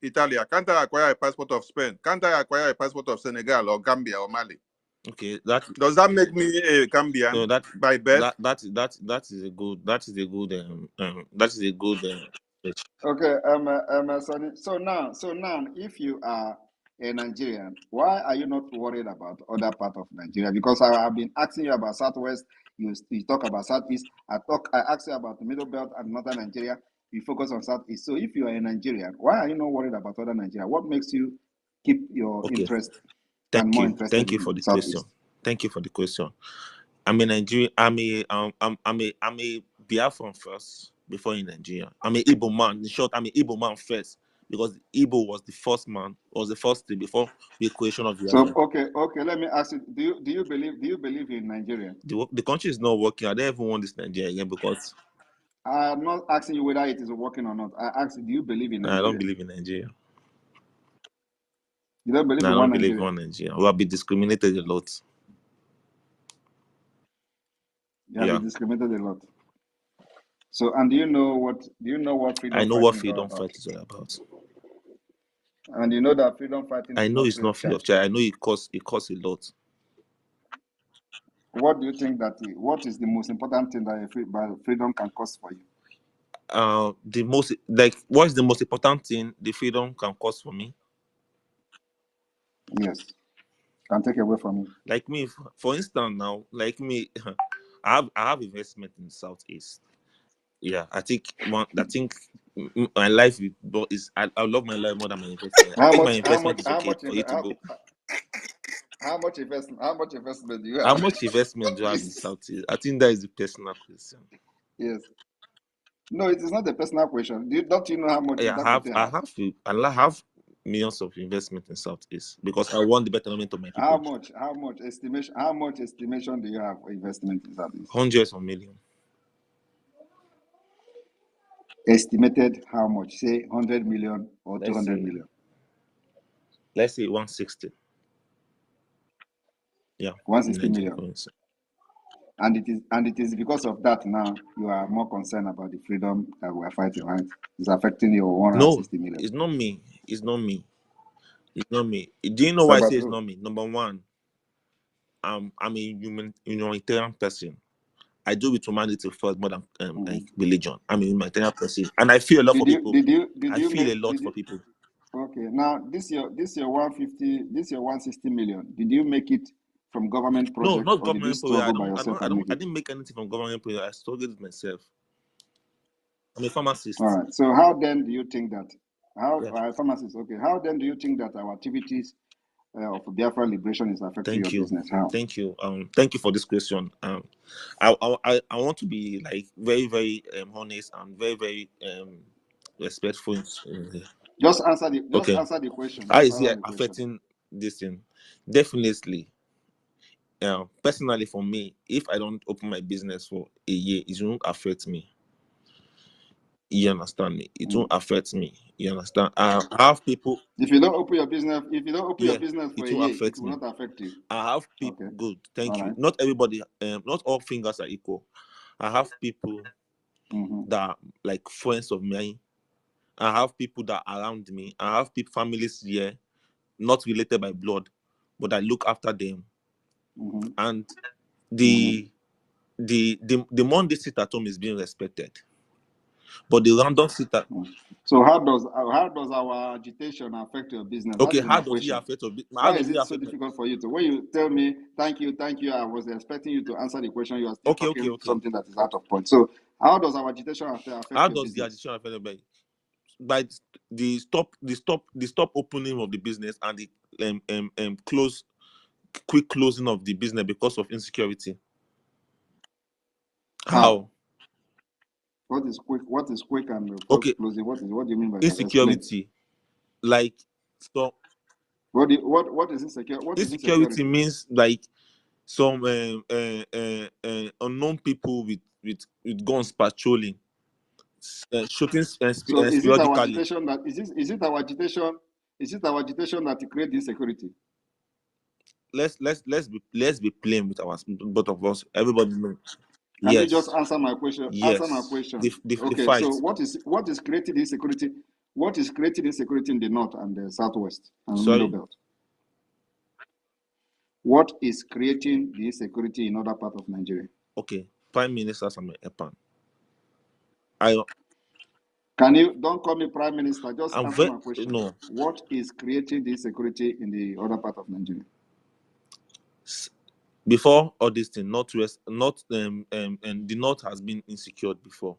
Italy? Can't I acquire a passport of Spain? Can't I acquire a passport of Senegal or Gambia or Mali? Okay, does that make me a Gambian? No, by birth? that is a good Okay, Sonny. So now, if you are a Nigerian, why are you not worried about other part of Nigeria? Because I have been asking you about Southwest. You talk about Southeast. I asked you about the Middle Belt and Northern Nigeria. You focus on Southeast. So if you are a Nigerian, why are you not worried about other Nigeria? What makes you keep your Okay, interest and more interested thank you for in the question. Southeast? Thank you for the question. I'm a Nigerian. I'm a Biafran first before in Nigeria. I'm a Igbo man. In short, I'm a Igbo man first because Igbo was the first thing before the creation of So Biafra. okay. Let me ask you: Do you believe in Nigeria? The country is not working. I don't even want this Nigeria again because I'm not asking you whether it is working or not. I asked you: Do you believe in I don't Nigeria? believe in Nigeria. You don't believe No, in I one don't believe in Nigeria. one Nigeria. We have been discriminated a lot. You have Yeah, been discriminated a lot. So, and do you know what I freedom know what fighting is all freedom about? fight is all about. And you know that freedom fighting I is know not it's free of not free charge. of charge. I know it costs a lot. What do you think what is the most important thing that freedom can cost for you? What is the most important thing the freedom can cost for me? Yes, can take away from you. Like me, for instance, now, like me, I have investment in the Southeast. Yeah, I think my life I love my life more than my investment. I How think my much? How investment much? is How okay much? for you to go. How much investment? How much investment do you How have? much investment do you have in Please. Southeast? I think that is the personal question. Yes. No, it is not a personal question. Don't you know how much Yeah, Dangote has? I have millions of investment in Southeast because I want the betterment of my people. How much estimation? How much estimation do you have for investment in Southeast? Hundreds of millions. Estimated how much? Say 100 million or Let's 200 say million. 160. Yeah, in 160 Nigerian million. currency. And it is because of that now you are more concerned about the freedom that we are fighting, right? It's affecting your No, 160 million. it's not me. It's not me. It's not me. Do you know It's why I about say it's who? not me? Number one, I'm a humanitarian person. I do with humanity first more than like Mhm. religion. I'm a humanitarian person, and I feel a lot for people. Did I you feel a make lot did for you people. okay now this year 150 this year 160 million, did you make it from government No, project not or did you government project. struggle by yourself and make I it? didn't make anything from government project. I struggled with myself. I'm a All pharmacist. right, so how then do you think that how Yeah. pharmacists, okay, how then do you think that our activities of Biafra liberation is affecting your Thank you. business? How? Thank you for this question. I want to be like very, very honest and very, very respectful. Just Okay. answer the question. How Just is answer it the question. affecting this thing? Definitely. Personally, for me, if I don't open my business for a year, it won't affect me. You understand me? It won't affect me. You understand? I have people. If you don't open your Yeah, for it a won't year, it affect will me. not affect you. I have people. Okay. Good. All Thank you. right. Not everybody. Not all fingers are equal. I have people Mm-hmm. that are like friends of mine. I have people that are around me. I have people, families here, not related by blood, but I look after them. Mm-hmm. And Mm-hmm. the Monday sit at home is being respected, but the random sit at So how does our agitation affect your business? That okay. is my How does it question. affect how Why does is it it so affect my difficult for you to when you tell me thank you, I was expecting you to answer the question, you are still talking okay. something that is out of point. So how does our agitation affect How your does the business? agitation affect by the stop opening of the business and the quick closing of the business because of insecurity? How? How? What is quick and Okay, closing? What do you mean by that? Explain. insecurity, like, so What is insecure? What is insecurity insecurity? means like some unknown people with guns patrolling, shooting So is it our periodically. agitation that is it our agitation? Is it our agitation that creates insecurity? Let's be plain with our both of us. Everybody knows. Can you just Yes, answer my question? Answer my yes. question. The Okay, fight. so what is creating insecurity? What is creating insecurity in the north and the southwest and the middle Sorry. belt? What is creating the insecurity in other part of Nigeria? Okay. Prime Minister Samuel Ekpa. I Can you don't call me prime minister? Just I'm answer very my question. no. What is creating the insecurity in the other part of Nigeria? Before all this thing, Northwest, and the North has been insecure before.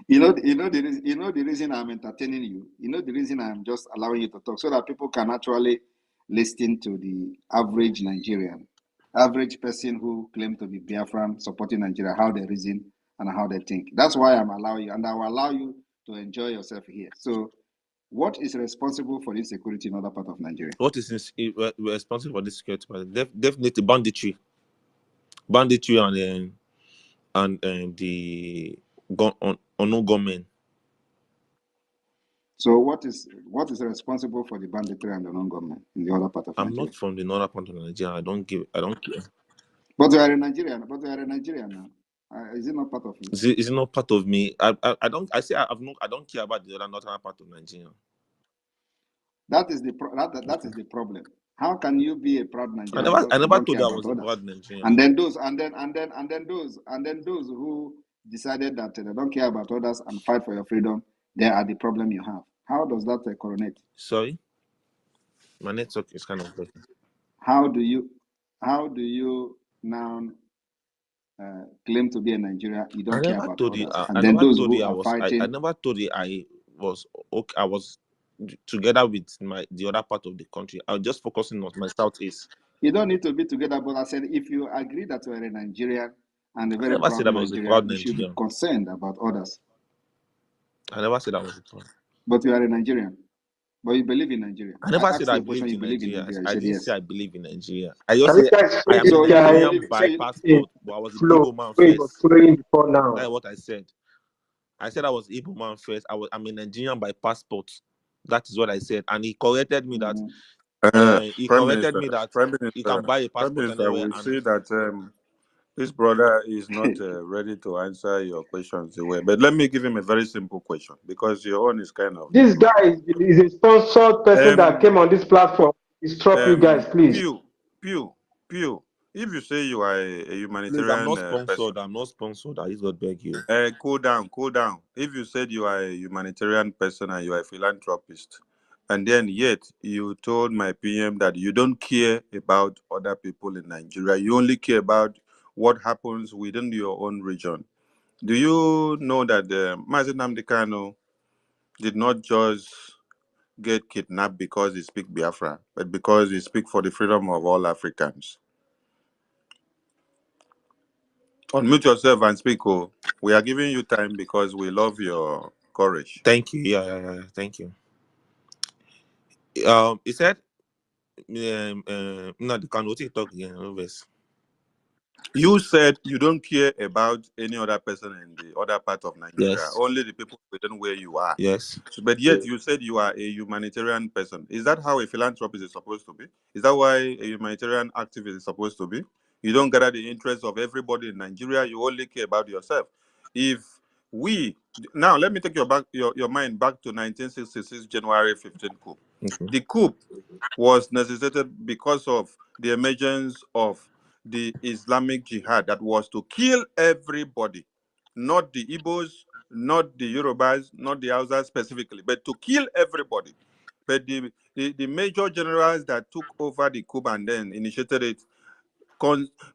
You know the reason I'm entertaining you. You know the reason I'm just allowing you to talk so that people can actually listen to the average Nigerian, average person who claim to be Biafran supporting Nigeria, how they reason and how they think. That's why I'm allowing you, and I will allow you to enjoy yourself here. So, what is responsible for insecurity in other part of Nigeria? What is responsible for this security? Definitely banditry, and the unknown gunmen. So, what is responsible for the banditry and the non-government in the other part of I'm Nigeria? not from the northern part of Nigeria. I don't care. But you are a Nigerian. But you are a Nigerian now. Is it not part of you? Is it not part of me? I don't. I say I don't care about the other northern part of Nigeria. That is the that is the problem. How can you be a proud I Nigerian never because I you never don't told care you I about was a others? proud Nigerian. And then those who decided that they don't care about others and fight for your freedom, they are the problem you have. How does that correlate? Sorry, my network is kind of broken. How do you now claim to be a Nigerian? You I don't care never about told you. others, I and then never those told you who I are was. I fighting. never told you I was okay. I was together with the other part of the country. I was just focusing on my southeast. You don't need to be together, but I said if you agree that you are a Nigerian and a I very never proud said I was a proud Nigerian, you should be Nigerian. concerned about others. I never said I was a proud. But you are a Nigerian. But you believe in Nigeria. I I never said asked I you a question, believed you in believe in Nigeria. Nigeria. You I said didn't yes. say I believe in Nigeria. I just Can you say guys I take am a this So guy Nigerian by in passport, but I was an flow? Igbo man Where he was first. following before now. That's what I said. I said I was Igbo man first. I'm a Nigerian by passport. That is what I said, and he corrected me that. He Prime corrected Minister, me that Prime you can Minister, buy a Prime passport Minister, anywhere. we And see that this brother is not ready to answer your questions the way. But let me give him a very simple question because your own is kind of This different. guy is a sponsored person that Um, came on this platform. Stop you guys, please. Pew. If you say you are a please, I'm humanitarian not person, sponsored. I'm not sponsored. I just got beg you. cool down. If you said you are a humanitarian person and you are a philanthropist, and then yet you told my PM that you don't care about other people in Nigeria, you only care about what happens within your own region. Do you know that Mazi Nnamdi Kanu did not just get kidnapped because he speaks Biafra, but because he speaks for the freedom of all Africans? Unmute yourself and speak. Oh, we are giving you time because we love your courage. Thank you. Yeah. Thank you. He said, no, the can talk again. Always. You said you don't care about any other person in the other part of Nigeria, Yes. only the people within where you are. Yes. But yet you said you are a humanitarian person. Is that how a philanthropist is supposed to be? Is that why a humanitarian activist is supposed to be? You don't gather the interests of everybody in Nigeria. You only care about yourself. If we now let me take your mind back to 1966 January 15 coup. Okay. The coup was necessitated because of the emergence of the Islamic Jihad that was to kill everybody, not the Igbos, not the Yorubas, not the Hausas specifically, but to kill everybody. But the major generals that took over the coup and then initiated it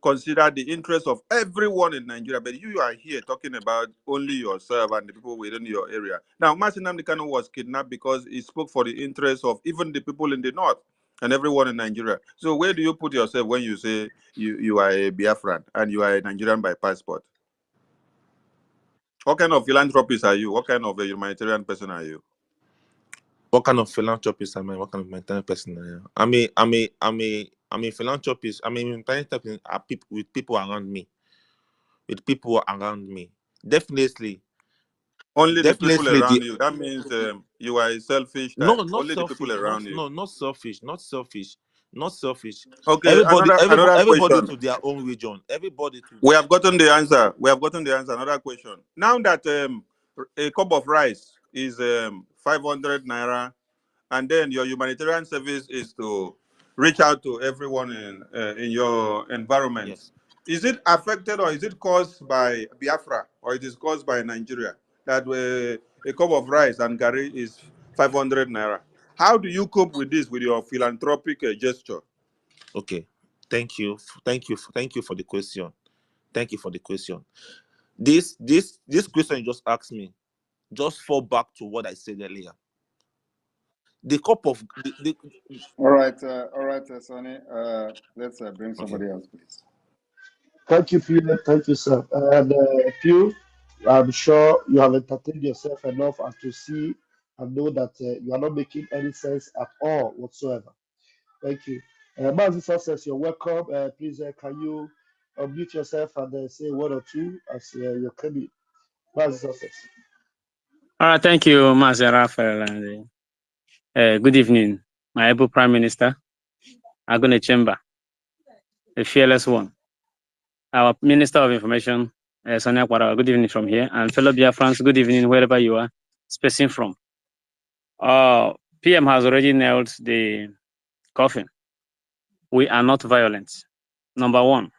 consider the interest of everyone in Nigeria. But you are here talking about only yourself and the people within your area. Now, Mazi Nnamdi Kanu was kidnapped because he spoke for the interest of even the people in the north and everyone in Nigeria. So where do you put yourself when you say you are a Biafran and you are a Nigerian by passport? What kind of philanthropist are you? What kind of a humanitarian person are you? What kind of philanthropist am I? What kind of humanitarian person I am? I'm a philanthropist. I'm a humanitarian person with people around me. With people around me. Definitely Only the people the around you. That means you are a selfish no, type. not Only the people selfish, around you. not selfish, not selfish. Okay, another Everybody question. to their own region. Everybody to We have gotten the answer. Another question. Now that a cup of rice is 500 naira, and then your humanitarian service is to reach out to everyone in your environment, yes. is it affected or is it caused by Biafra or it is caused by Nigeria? that a cup of rice and gari is 500 naira. How do you cope with this with your philanthropic gesture? Okay, thank you, thank you for the question. Thank you for the question. This question you just asked me just fall back to what I said earlier. The cup of All right, Sonny. Let's bring okay. somebody else, please. Thank you, Peter. Thank you, sir. And Pew, I'm sure you have entertained yourself enough and to see and know that you are not making any sense at all whatsoever. Thank you. Mazi Success, you're welcome. Please, can you unmute yourself and say one or two as you're coming? Mazi Success. All right, thank you, Master Raphael. And, good evening, my able Prime Minister, Agone Chamber, the fearless one, our Minister of Information, Sonia Kwara. Good evening from here, and fellow Biafrans, good evening wherever you are, spacing from. PM has already nailed the coffin. We are not violent. Number one,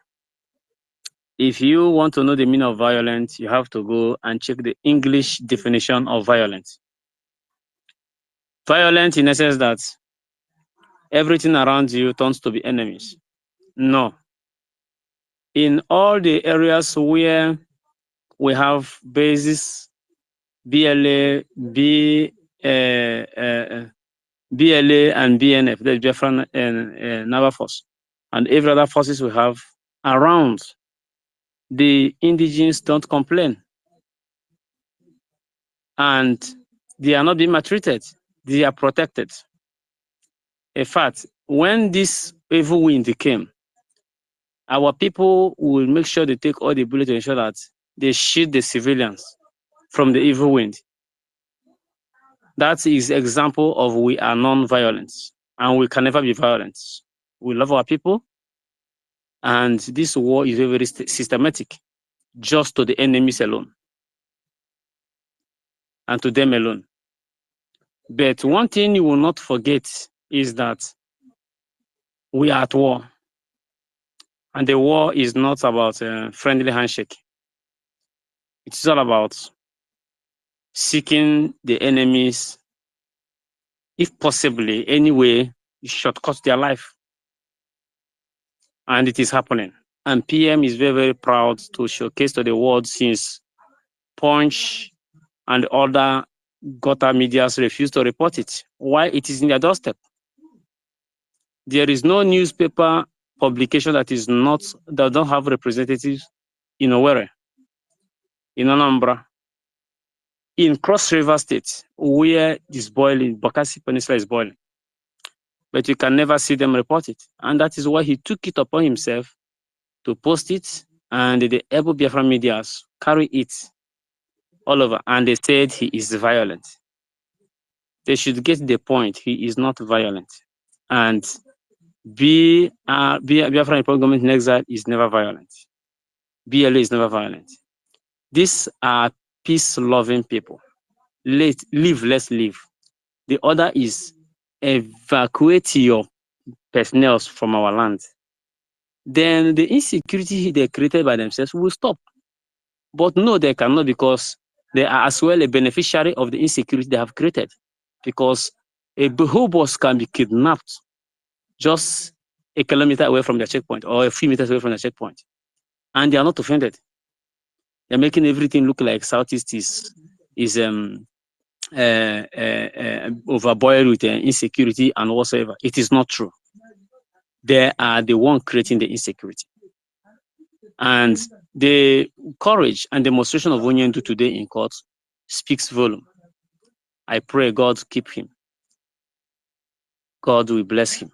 if you want to know the meaning of violence, you have to go and check the English definition of violence. Violent in essence that everything around you turns to be enemies. No. In all the areas where we have bases, BLA, BLA and BNF, the Biafran and Naval Force, and every other forces we have around, the indigenes don't complain. And they are not being maltreated. They are protected. In fact, when this evil wind came, our people will make sure they take all the bullets to ensure that they shield the civilians from the evil wind. That is example of we are non-violent and we can never be violent. We love our people, and this war is very systematic, just to the enemies alone and to them alone. But one thing you will not forget is that we are at war, and the war is not about a friendly handshake. It's all about seeking the enemies, if possibly, any way, shortcut their life. And it is happening. And PM is very, very proud to showcase to the world, since Punch and other gutter medias refuse to report it. Why? It is in their doorstep. There is no newspaper publication that don't have representatives in Owerri, in Anambra, in Cross River State, where this boiling, Bakassi Peninsula is boiling. But you can never see them report it. And that is why he took it upon himself to post it, and the able Biafran medias carry it all over, and they said he is violent. They should get the point. He is not violent. And Biafran Republic Government in Exile is never violent. BLA is never violent. These are peace-loving people. Let's live. The other is evacuate your personnel from our land. Then the insecurity they created by themselves will stop. But no, they cannot, because they are as well a beneficiary of the insecurity they have created. Because a whole boss can be kidnapped just a kilometer away from their checkpoint or a few meters away from the checkpoint, and they are not offended. They're making everything look like Southeast is overboiled with insecurity and whatsoever. It is not true. They are the one creating the insecurity. And the courage and demonstration of Onyendu today in court speaks volume. I pray God keep him. God will bless him.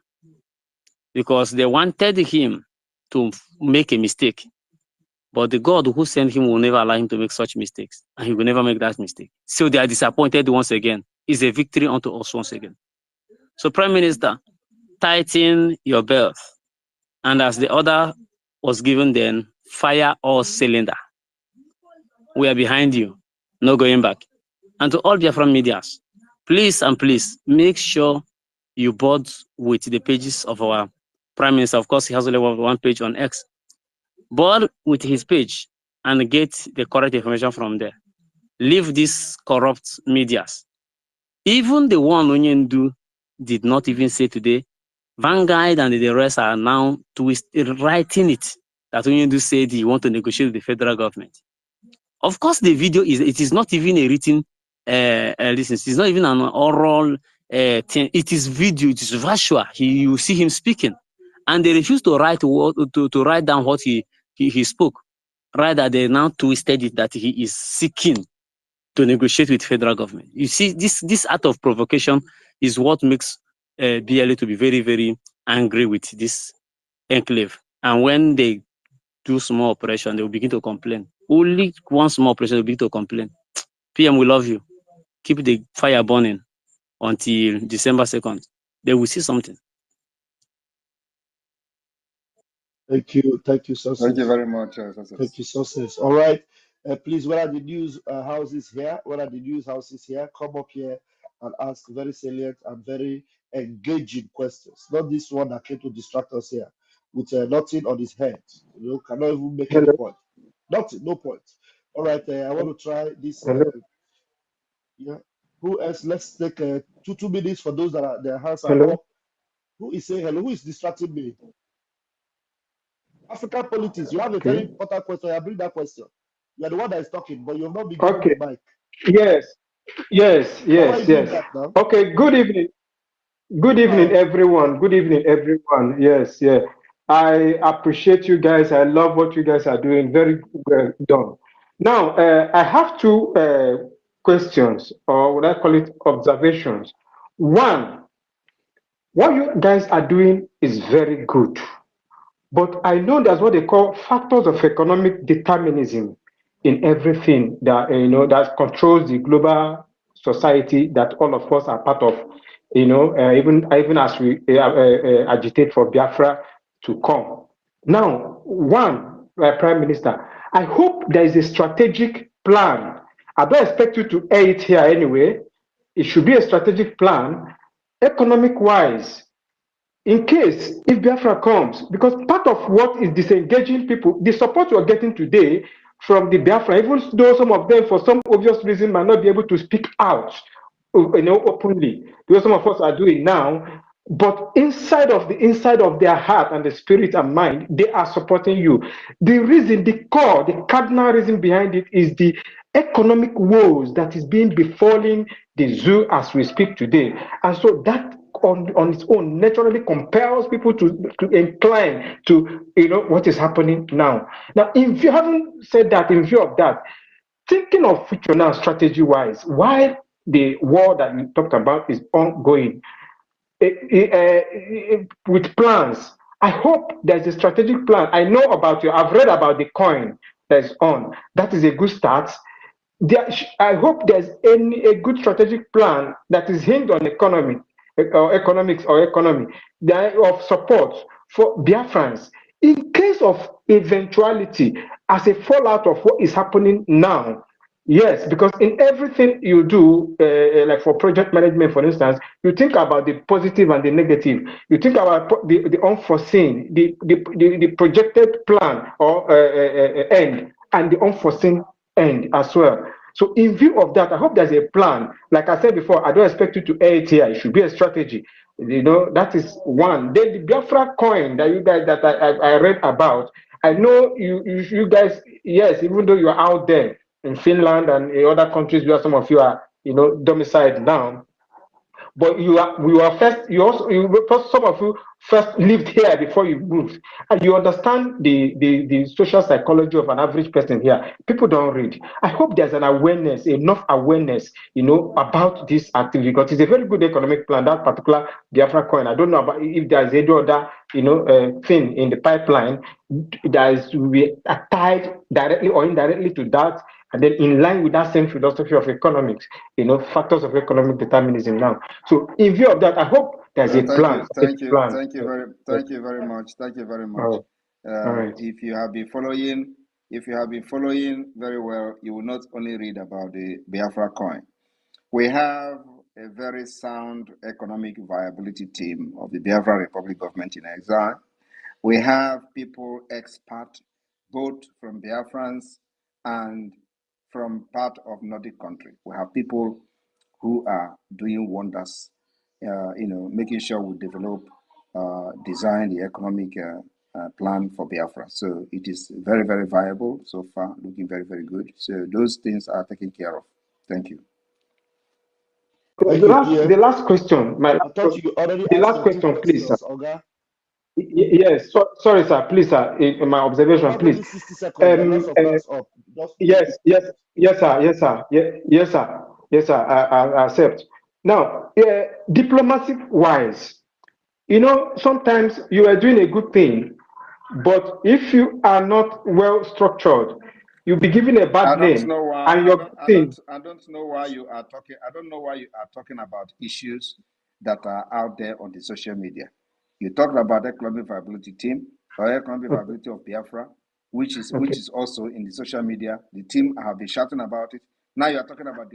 Because they wanted him to make a mistake. But the God who sent him will never allow him to make such mistakes. And he will never make that mistake. So they are disappointed once again. It's a victory unto us once again. So Prime Minister, tighten your belt. And as the order was given then, fire all cylinder. We are behind you. No going back. And to all Biafran medias, please and please make sure you board with the pages of our Prime Minister. Of course, he has only one page on X. Board with his page and get the correct information from there. Leave these corrupt medias. Even the one Onyendu did not even say today. Vanguard and the rest are now writing it that Onyendu said he want to negotiate with the federal government. Of course, the video is not even a written listen. It's not even an oral thing. It is video. It is virtual. You see him speaking, and they refuse to write to write down what he spoke. Rather, they now twisted it that he is seeking to negotiate with federal government. You see, this act of provocation is what makes BLA to be very, very angry with this enclave. And when they do small operation, they will begin to complain. Only one small operation will begin to complain. PM, we love you. Keep the fire burning until December 2nd. They will see something. Thank you, Success. Thank you very much, Success. Thank you, Success. All right, please, what are the news houses here? What are the news houses here? Come up here and ask very salient and very engaging questions. Not this one that came to distract us here with nothing on his head. You know, cannot even make any Hello. point. Nothing, no point. All right, I want to try this. Hello. Yeah. Who else? Let's take 2 minutes for those that are their hands are Hello. up. Who is saying hello? Who is distracting me? African politics. You have a very Okay. important question. I bring that question. You are the one that is talking, but you have not been given Okay. the mic. Yes. Yes. Why are you Yes. doing Yes. that now? Okay. Good evening. Good evening, everyone. Good evening, everyone. Yes. Yeah. I appreciate you guys. I love what you guys are doing. Very well done. Now, I have two questions, or what I call it observations. One, what you guys are doing is very good. But I know that's what they call factors of economic determinism in everything that that controls the global society that all of us are part of. Even as we agitate for Biafra to come. Now, one, Prime Minister, I hope there is a strategic plan. I don't expect you to air it here anyway. It should be a strategic plan, economic-wise, in case if Biafra comes, because part of what is disengaging people, the support you're getting today from the Biafra, even though some of them, for some obvious reason, might not be able to speak out, openly, because some of us are doing now. But inside of their heart and the spirit and mind, they are supporting you. The reason, the core, the cardinal reason behind it is the economic woes that is being befalling the zoo as we speak today. And so that on its own naturally compels people to incline to what is happening now. Now, if you haven't said that, in view of that, thinking of future now strategy-wise, while the war that we talked about is ongoing, with plans, I hope there's a strategic plan. I know about you. I've read about the coin that's on. That is a good start. I hope there's a good strategic plan that is hinged on economy or economics or economy of support for Biafrans in case of eventuality as a fallout of what is happening now. Yes, because in everything you do, like for project management, for instance, you think about the positive and the negative. You think about the unforeseen, the projected plan or end, and the unforeseen end as well. So in view of that, I hope there's a plan. Like I said before, I don't expect you to air it here. It should be a strategy. That is one. Then the Biafra coin that you guys that I read about. I know you guys, yes, even though you're out there in Finland and in other countries where some of you are, domiciled now, but some of you first lived here before you moved, and you understand the social psychology of an average person here. People don't read. I hope there's enough awareness, about this activity, because it's a very good economic plan, that particular Biafra coin. I don't know about if there's any other, thing in the pipeline that is to be tied directly or indirectly to that, and then in line with that same philosophy of economics, factors of economic determinism now. So in view of that, I hope there's a plan. Thank you very much. All right. If you have been following very well, you will not only read about the Biafra coin. We have a very sound economic viability team of the Biafra Republic government in exile. We have people expert, both from Biafrans and from part of Nordic country. We have people who are doing wonders, making sure we develop, design the economic plan for Biafra. So it is very, very viable so far, looking very, very good. So those things are taken care of. Thank you. Thank The you, last, Pierre. the last question, I thought you already the asked last your two question, please, sir. questions, Oga. Yes, sorry, sir. Please, sir. In my You observation, have please. only 60 seconds. There are lots of hands up. Just make Yes, it quick. yes, yes, sir. Yes, sir. Yes, sir. Yes, sir. I accept. Now, diplomatic wise, sometimes you are doing a good thing, but if you are not well structured, you'll be given a I bad don't name, know why. and your good thing. I don't know why you are talking. I don't know why you are talking about issues that are out there on the social media. You talked about economic viability team or economic Okay. viability of Biafra, which Okay. is also in the social media. The team have been shouting about it. Now you are talking about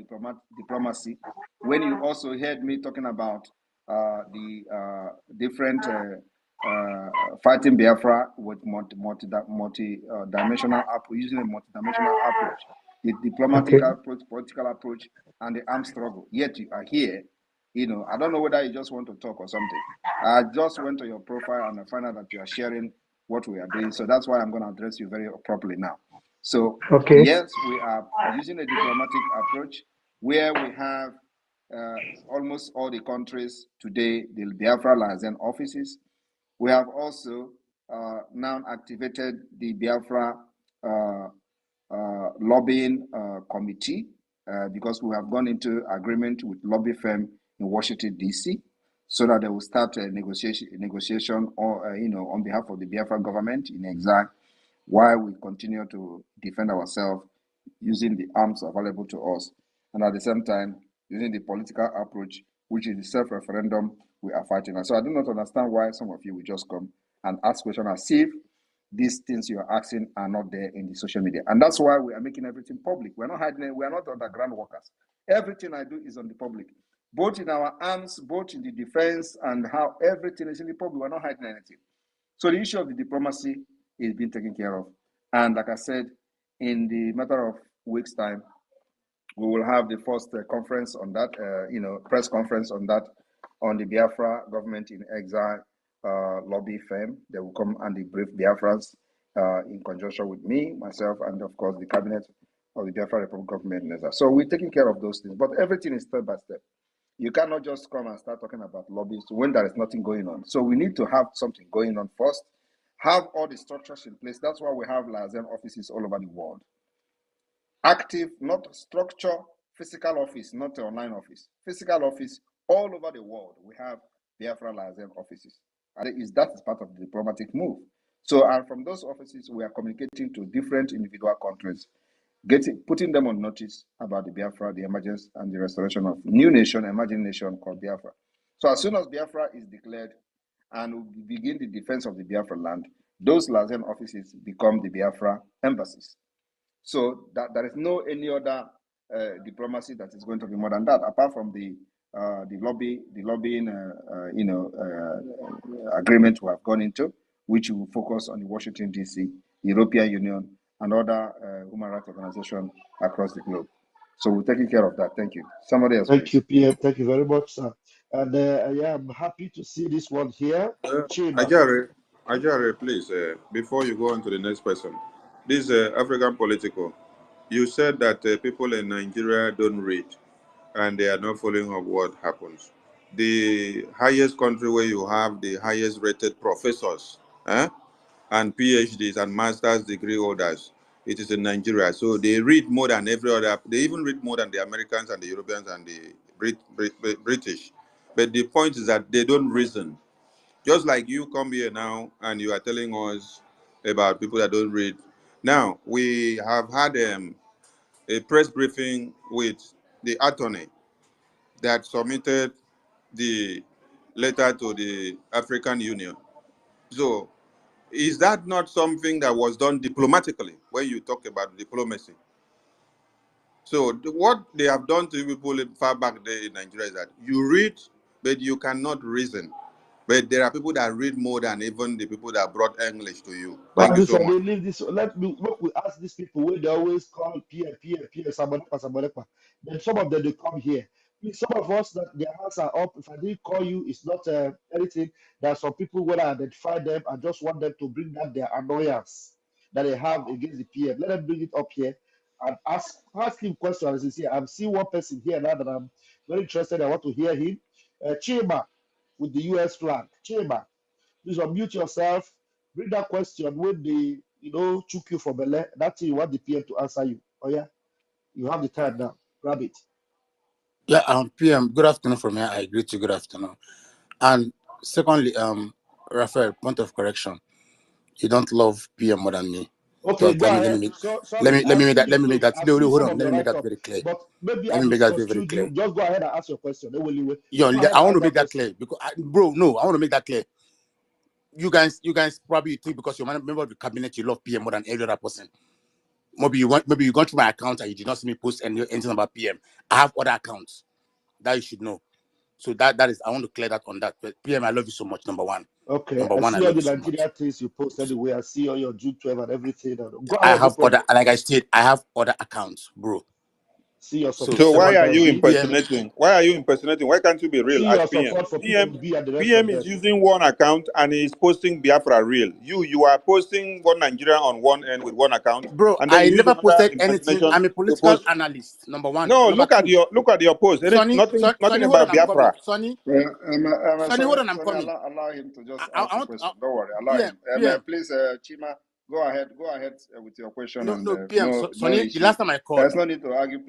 diplomacy. When you also heard me talking about the different fighting Biafra with multi-dimensional approach, using a multi-dimensional approach, the diplomatic Okay. approach, political approach, and the armed struggle. Yet you are here. I don't know whether you just want to talk or something. I just went to your profile and I find out that you are sharing what we are doing. So that's why I'm going to address you very properly now. So Okay. yes, we are using a diplomatic approach where we have almost all the countries today, the Biafra liaison offices. We have also now activated the Biafra lobbying committee because we have gone into agreement with lobby firm in Washington, D.C., so that they will start a negotiation on behalf of the Biafra government in exile while we continue to defend ourselves using the arms available to us, and at the same time using the political approach, which is the self-referendum we are fighting. And so I do not understand why some of you will just come and ask questions as if these things you are asking are not there in the social media. And that's why we are making everything public. We're not hiding it. We are not underground workers. Everything I do is on the public, both in our arms, both in the defense, and how everything is in the public. We're not hiding anything. So the issue of the diplomacy is being taken care of. And like I said, in the matter of weeks' time, we will have the first conference on that, press conference on that, on the Biafra government in exile lobby firm. They will come and debrief Biafrans in conjunction with me, myself, and of course the cabinet of the Biafra Republic government. So we're taking care of those things, but everything is step by step. You cannot just come and start talking about lobbies when there is nothing going on. So we need to have something going on first, have all the structures in place. That's why we have liaison offices all over the world. Active, not structure, physical office, not online office. Physical office all over the world. We have Biafra liaison offices. And that is part of the diplomatic move. So, and from those offices, we are communicating to different individual countries, putting them on notice about the Biafra, the emergence and the restoration of new nation, emerging nation called Biafra. So as soon as Biafra is declared and we begin the defense of the Biafra land, those liaison offices become the Biafra embassies. So that there is no any other diplomacy that is going to be more than that, apart from the lobbying agreement we have gone into, which will focus on the Washington D.C., European Union, and other human rights organizations across the globe. So we're taking care of that. Thank you. Somebody else, Thank please. you, PM. Thank you very much, sir. And yeah, I'm happy to see this one here. Chima. Ajare, please, before you go on to the next person, this African political, you said that people in Nigeria don't read and they are not following up what happens. The highest country where you have the highest rated professors and PhDs and master's degree holders, it is in Nigeria. So they read more than every other, they even read more than the Americans and the Europeans and the British. But the point is that they don't reason. Just like you come here now and you are telling us about people that don't read. Now, we have had a press briefing with the attorney that submitted the letter to the African Union. So, is that not something that was done diplomatically when you talk about diplomacy? So, what they have done to people far back there in Nigeria is that you read, but you cannot reason. But there are people that read more than even the people that brought English to you. But Thank you this so one, much. they leave this. Let me look. We ask these people where they always call PM, Sabonepa. Then some of them they come here. Please, some of us that their hands are up. If I didn't call you, it's not anything. There are some people when I identify them, I just want them to bring down their annoyance that they have against the PM. Let them bring it up here and ask him questions. As you see, I'm seeing one person here now that I'm very interested. I want to hear him. Chima with the US flag. Chima, please unmute yourself. Bring that question when they, chook you for Bele. That's you want the PM to answer you. Oh, yeah. You have the time now. Grab it. Yeah, PM, good afternoon from here. I agree to good afternoon. And secondly, Raphael, point of correction. You don't love PM more than me. Okay, Just go let me ahead. make So, let sorry, me let I've me make seen that you. let me make Look, that I've no, seen no, hold some on. of Let your me make write that up, very clear. but maybe Let I me make that very, very misconstrued clear. you. Just go ahead and ask your question. Anyway, Yo, go ahead I and want ask to that make that question. clear because bro, no, I want to make that clear. You guys probably think because you're a member of the cabinet, you love PM more than every other person. Maybe you gone through my account and you did not see me post anything about PM. I have other accounts that you should know. So that is, I want to clear that on that. But PM, I love you so much. Number one, Okay, I I see all love the you so much. Nigeria things you post anyway. I see all your June 12 and everything. Go I ahead, no have other, problem. like I said, I have other accounts, bro. See your So support So for why are secondly, you PMB. PM, impersonating? Why are you impersonating? Why can't you be real See as your PM? support for PMB and the rest of PM is them. using one account and he is posting Biafra real. You are posting one Nigeria on one end with one account, bro, and then I you use never another posted anything. impersonation I'm a to political post. analyst. Number one. No, Number two, look at your post. There is nothing Sonny, hold on, about I'm coming. Biafra. Sonny, hold on, I'm Sorry, coming. allow him to just I ask the want question. Don't worry, allow him. PM. Please, Chima, go ahead with your question, No, and no, PM. no Sonny, the issue. last time I called, There's no need to argue.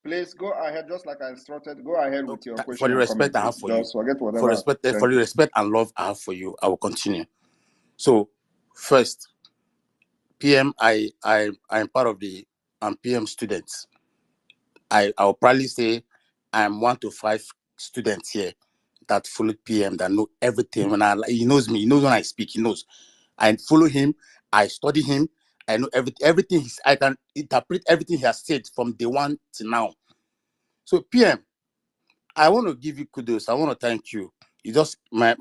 Please go ahead, just like I instructed. Go ahead with your for question the and comment, respect I have please. for you, Just forget for whatever. the Thank you. respect and love I have for you, I will continue. So, first, PM, I'm part of the PM students. I'll probably say I'm 1 to 5 students here that follow PM, that know everything. He knows me, he knows when I speak, he knows. I follow him, I study him, I know everything. I can interpret everything he has said from day one to now. So PM, I want to give you kudos. I want to thank you. You just I'm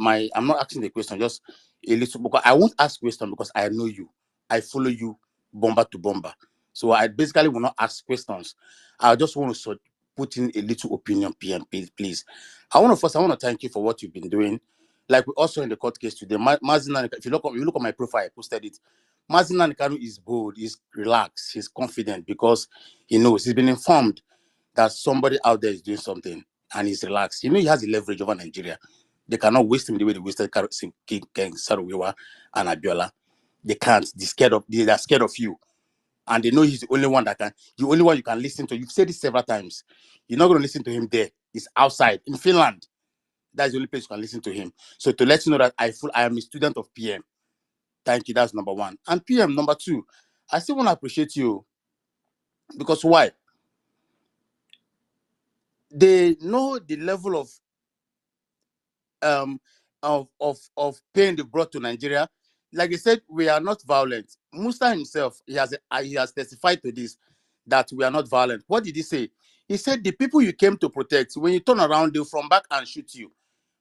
not asking the question, just a little, because I won't ask question because I know you. I follow you bomber to bomber. So I basically will not ask questions. I just want to put in a little opinion, PM, please. I want to thank you for what you've been doing. Like we also in the court case today, Mazina, if you look at my profile, I posted it. Mazina Nkanu is bold, he's relaxed, he's confident because he knows he's been informed that somebody out there is doing something and he's relaxed. He has the leverage over Nigeria. They cannot waste him the way they wasted King Saruwiwa and Abiola. They can't. They're scared of you. And they know he's the only one you can listen to. You've said this several times. You're not going to listen to him there. He's outside in Finland. That's the only place you can listen to him. So to let you know that I am a student of PM. Thank you. That's number one. And PM, number two, I still want to appreciate you because why? They know the level of pain they brought to Nigeria. Like they said, we are not violent. Musa himself, he has testified to this, that we are not violent. What did he say? He said the people you came to protect, when you turn around, they'll from back and shoot you.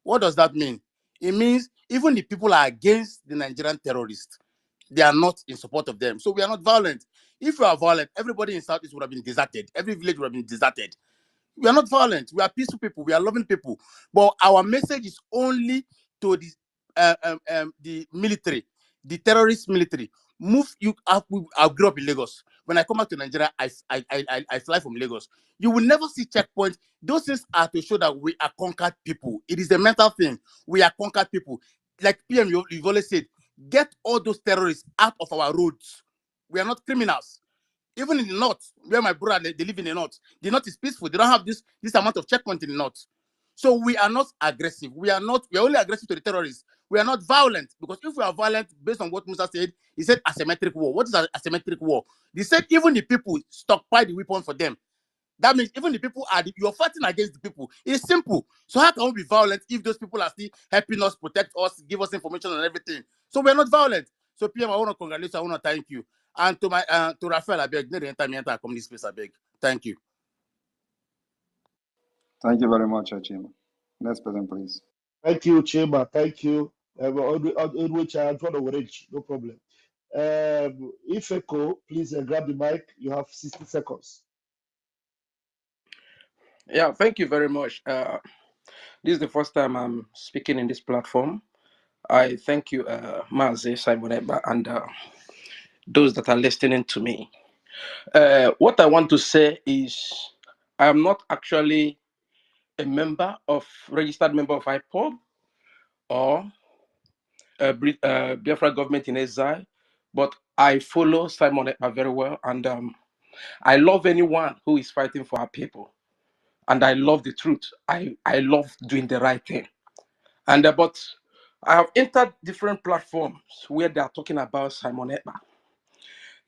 What does that mean? It means even the people are against the Nigerian terrorists. They are not in support of them. So we are not violent. If we are violent, everybody in Southeast would have been deserted. Every village would have been deserted. We are not violent. We are peaceful people. We are loving people. But our message is only to the military, the terrorist military. Move you up. I grew up in Lagos. When I come back to Nigeria, I fly from Lagos. You will never see checkpoints. Those things are to show that we are conquered people. It is a mental thing. We are conquered people. Like PM, you've always said, get all those terrorists out of our roads. We are not criminals. Even in the north, where my brother they live in the north is peaceful. They don't have this amount of checkpoint in the north. So we are not aggressive. We are only aggressive to the terrorists. We are not violent, because if we are violent, based on what Musa said, he said asymmetric war. What is an asymmetric war? They said even the people stockpile the weapon for them. That means even the people you're fighting against the people. It's simple. So how can we be violent if those people are still helping us, protect us, give us information and everything? So we're not violent. So PM, I want to congratulate you. I want to thank you. And to my to Raphael, I beg, enter come this space, I beg. Thank you. Thank you very much, Chima. Next person, please. Thank you, Chema. Thank you. On which I want to arrange, no problem. Ifeko, please grab the mic. You have 60 seconds. Yeah, thank you very much. This is the first time I'm speaking in this platform. I thank you, Mazi, Simon Eba, and those that are listening to me. What I want to say is I am not actually a registered member of IPOB or Biafra government in exile, but I follow Simon Ekpa very well, and I love anyone who is fighting for our people, and I love the truth. I love doing the right thing, and but I have entered different platforms where they are talking about Simon Ekpa.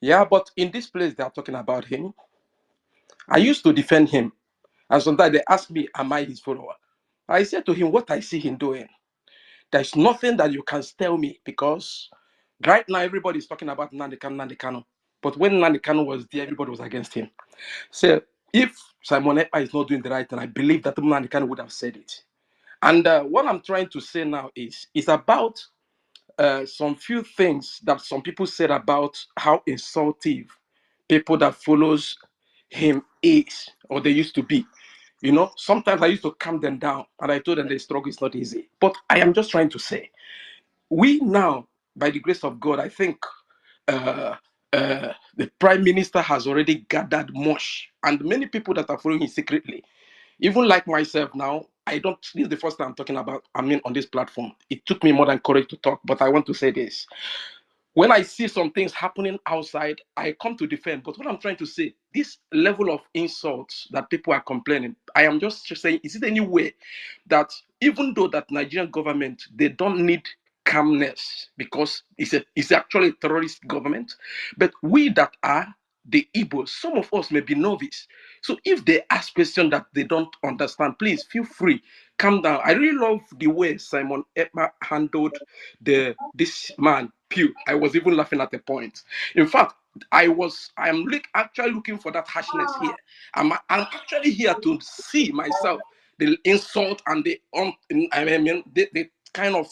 Yeah, but in this place they are talking about him. I used to defend him, and sometimes they ask me, "Am I his follower?" I said to him, "What I see him doing, there's nothing that you can tell me because right now everybody is talking about Nnamdi Kanu. But when Nnamdi Kanu was there, everybody was against him. So if Simon Ekpa is not doing the right thing, I believe that Nnamdi Kanu would have said it. And what I'm trying to say now is it's about some few things that some people said about how insultive people that follows him is or they used to be. You know, sometimes I used to calm them down and I told them the struggle is not easy. But I am just trying to say, we now, by the grace of God, I think uh, the prime minister has already gathered much, and many people that are following him secretly, even like myself now. I don't. This is the first time I'm talking about. I mean, on this platform, it took me more than courage to talk, but I want to say this: when I see some things happening outside, I come to defend. But what I'm trying to say, this level of insults that people are complaining, I am just saying, is it any way that even though that Nigerian government, they don't need calmness because it's actually a terrorist government, but we that are the Igbos, some of us may be novice. So if they ask questions that they don't understand, please feel free, calm down. I really love the way Simon Ekpa handled this man Pew. I was even laughing at the point. In fact, actually looking for that harshness here. I'm actually here to see myself the insult and the kind of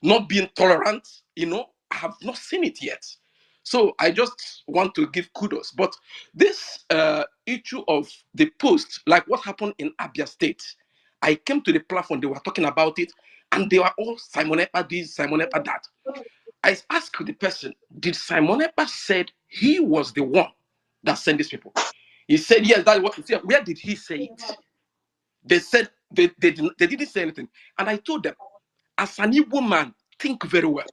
not being tolerant. You know, I have not seen it yet. So I just want to give kudos. But this issue of the post, like what happened in Abia State, I came to the platform, they were talking about it, and they were all Simon Ekpa this, Simon Ekpa that. I asked the person, did Simon Ekpa said he was the one that sent these people? He said, yes, that's what he said. Where did he say it? They said they didn't say anything. And I told them, as an Igbo man, think very well.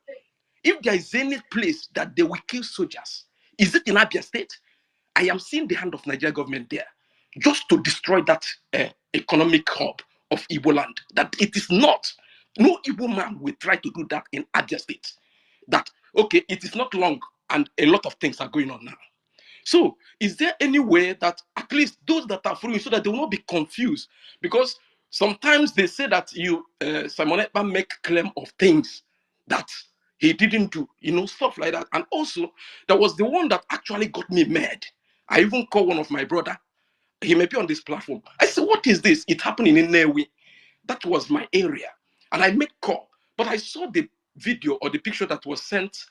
If there is any place that they will kill soldiers, is it in Abia State? I am seeing the hand of Nigeria government there just to destroy that economic hub of Igbo land. That it is not. No Igbo man will try to do that in Abia State. That, okay, it is not long and a lot of things are going on now. So, is there any way that at least those that are following, so that they will not be confused? Because sometimes they say that Simon Ekpa make claim of things that he didn't do, you know, stuff like that. And also, that was the one that actually got me mad. I even called one of my brother. He may be on this platform. I said, "What is this? It happened in Nnewi." That was my area, and I made call. But I saw the video or the picture that was sent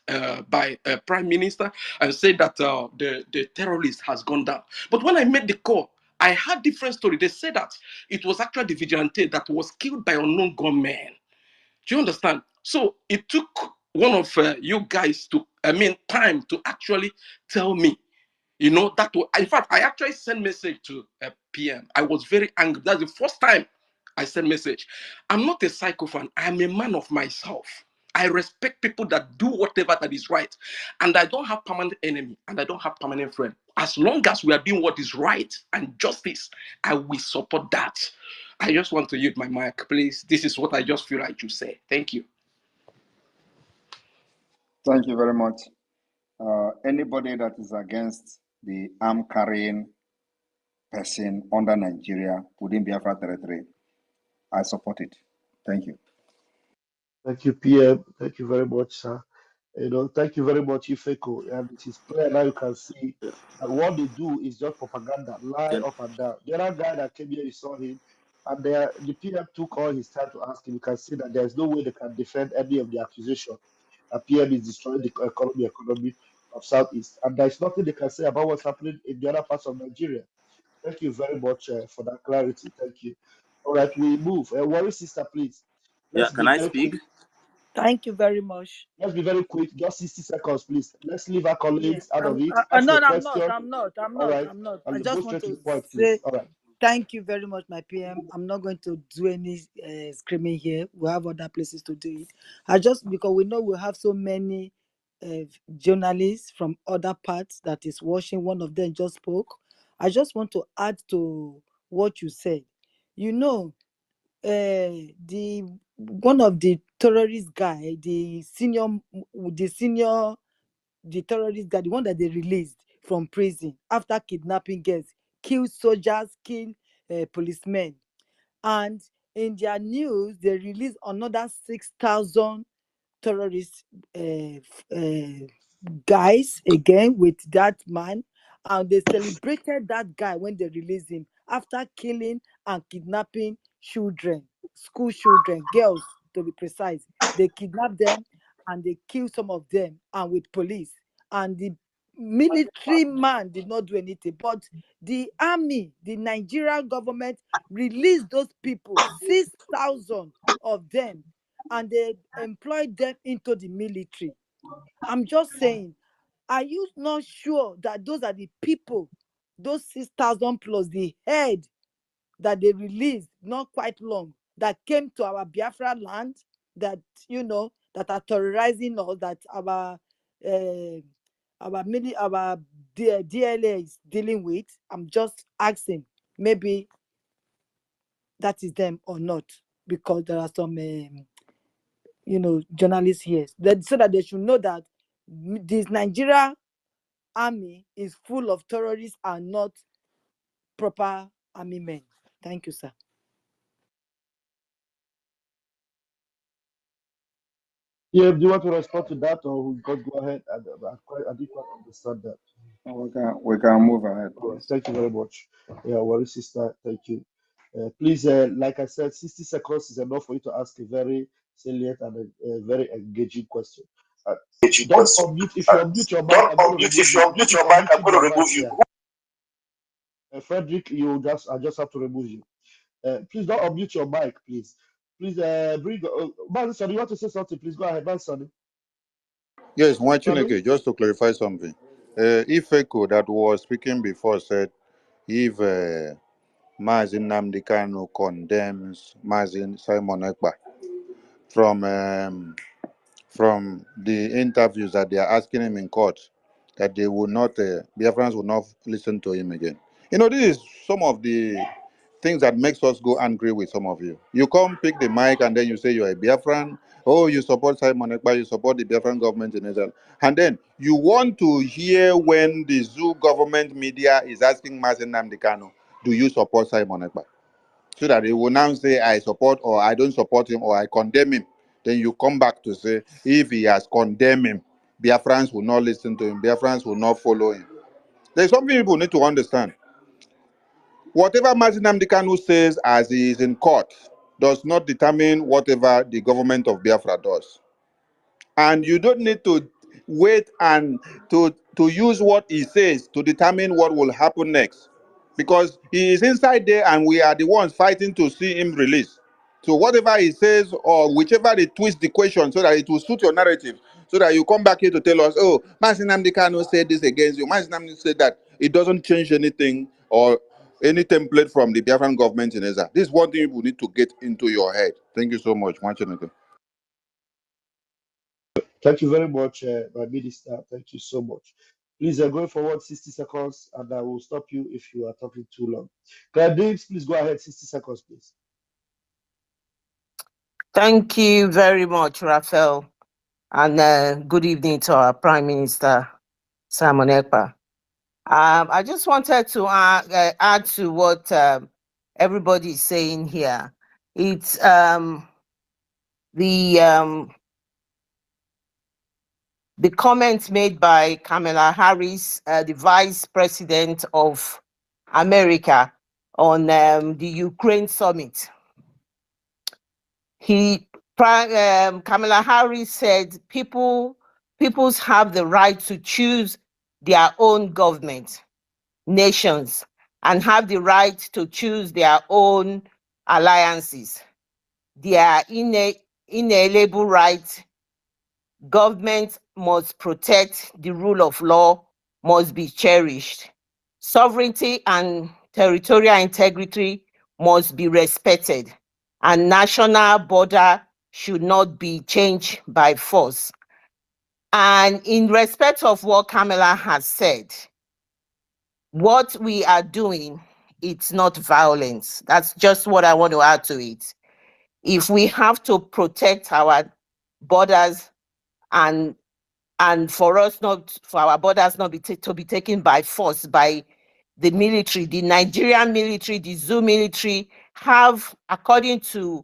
by Prime Minister and said that the terrorist has gone down. But when I made the call, I had different story. They said that it was actually the vigilante that was killed by unknown gunmen. Do you understand? So it took one of you guys time to actually tell me, you know, that was, in fact, I actually sent message to a PM. I was very angry. That's the first time I sent message. I'm not a psychophant. I'm a man of myself. I respect people that do whatever that is right. And I don't have permanent enemy and I don't have permanent friend. As long as we are doing what is right and justice, I will support that. I just want to use my mic, please. This is what I just feel I should say. Thank you. Thank you very much. Anybody that is against the arm carrying person under Nigeria within Biafra territory, I support it. Thank you. Thank you, PM. Thank you very much, sir. You know, thank you very much, Ifeko. And it is clear now you can see that what they do is just propaganda, lie up and down. The other guy that came here, you saw him. And the PM took all his time to ask him. You can see that there's no way they can defend any of the accusation. A PM is destroying the economy of Southeast, and there's nothing they can say about what's happening in the other parts of Nigeria. Thank you very much for that clarity. Thank you. All right, we move. Worry sister, please. Yeah, Let's can be I very quick. speak? Thank you very much. Let's be very quick. Just 60 seconds, please. Let's leave our Yes, colleagues out of it. Ask no, a I'm not. question. I'm not. I'm All not. right, I'm not. I and go just want straight to the to point, please. say All right. thank you very much, my PM. I'm not going to do any screaming here. We have other places to do it. Because we know we have so many journalists from other parts that is watching. One of them just spoke. I just want to add to what you said. You know, the one of the terrorist guy, the terrorist guy, the one that they released from prison after kidnapping girls, kill soldiers, kill policemen. And in their news, they released another 6,000 terrorist guys again with that man. And they celebrated that guy when they released him after killing and kidnapping children, school children, girls to be precise. They kidnapped them and they killed some of them, and with police. And the military man did not do anything, but the army, the Nigerian government released those people, 6,000 of them, and they employed them into the military. I'm just saying, are you not sure that those are the people, those 6,000 plus the head that they released not quite long, that came to our Biafra land, that that are terrorizing us, that our DLA is dealing with? I'm just asking, maybe that is them or not, because there are some journalists here, so that they should know that this Nigeria army is full of terrorists and not proper army men. Thank you, sir. Yeah, do you want to respond to that, or we could go ahead? I did not understand that. We can move ahead, All right, please. thank you very much. Yeah, worry sister, thank you. Please, like I said, 60 seconds is enough for you to ask a very salient and a very engaging question. Uh, don't unmute. If you unmute your mic, Don't I'm going to unmute. remove If you you. Who unmute is your mic, I'm unmuting going your to mic remove you. here? Frederick, I just have to remove you. Please don't unmute your mic, please. Please bring. Manson, you want to say something? Please go ahead, Manson. Yes, Sorry. Mwachineke, just to clarify something. If Echo that was speaking before said if Mazin Nnamdi Kanu condemns Mazin Simon Ekpa from the interviews that they are asking him in court, that they will not, Biafrans will not listen to him again. This is some of the things that makes us go angry with some of you. You come pick the mic and then you say you're a Biafran. Oh, you support Simon Ekpa, you support the Biafran government in Israel. And then you want to hear when the zoo government media is asking Mazen Nnamdi Kanu, do you support Simon Ekpa? So that he will now say, I support or I don't support him or I condemn him. Then you come back to say, if he has condemned him, Biafrans will not listen to him, Biafrans will not follow him. There's something people need to understand. Whatever Mazin Nnamdi Kanu says as he is in court does not determine whatever the government of Biafra does. And you don't need to wait and to use what he says to determine what will happen next, because he is inside there and we are the ones fighting to see him released. So whatever he says, or whichever they twist the question so that it will suit your narrative, so that you come back here to tell us, oh, Mazin Nnamdi Kanu said this against you, Mazin Nnamdi said that, it doesn't change anything or any template from the Biafran government in Israel. This is one thing you need to get into your head. Thank you so much. Mwachineke. Thank you very much, my minister. Thank you so much. Please, going forward 60 seconds, and I will stop you if you are talking too long. Daves, please go ahead, 60 seconds, please. Thank you very much, Raphael, and good evening to our Prime Minister, Simon Ekpa. I just wanted to add to what everybody is saying here. It's the comments made by Kamala Harris, the Vice President of America, on the Ukraine summit. Kamala Harris said peoples have the right to choose their own government, nations, and have the right to choose their own alliances. Their inalienable right. Government must protect the rule of law, must be cherished. Sovereignty and territorial integrity must be respected, and national border should not be changed by force. And in respect of what Kamala has said, what we are doing, it's not violence. That's just what I want to add to it. If we have to protect our borders and for our borders not to be taken by force by the military, the Nigerian military, the Zoo military have, according to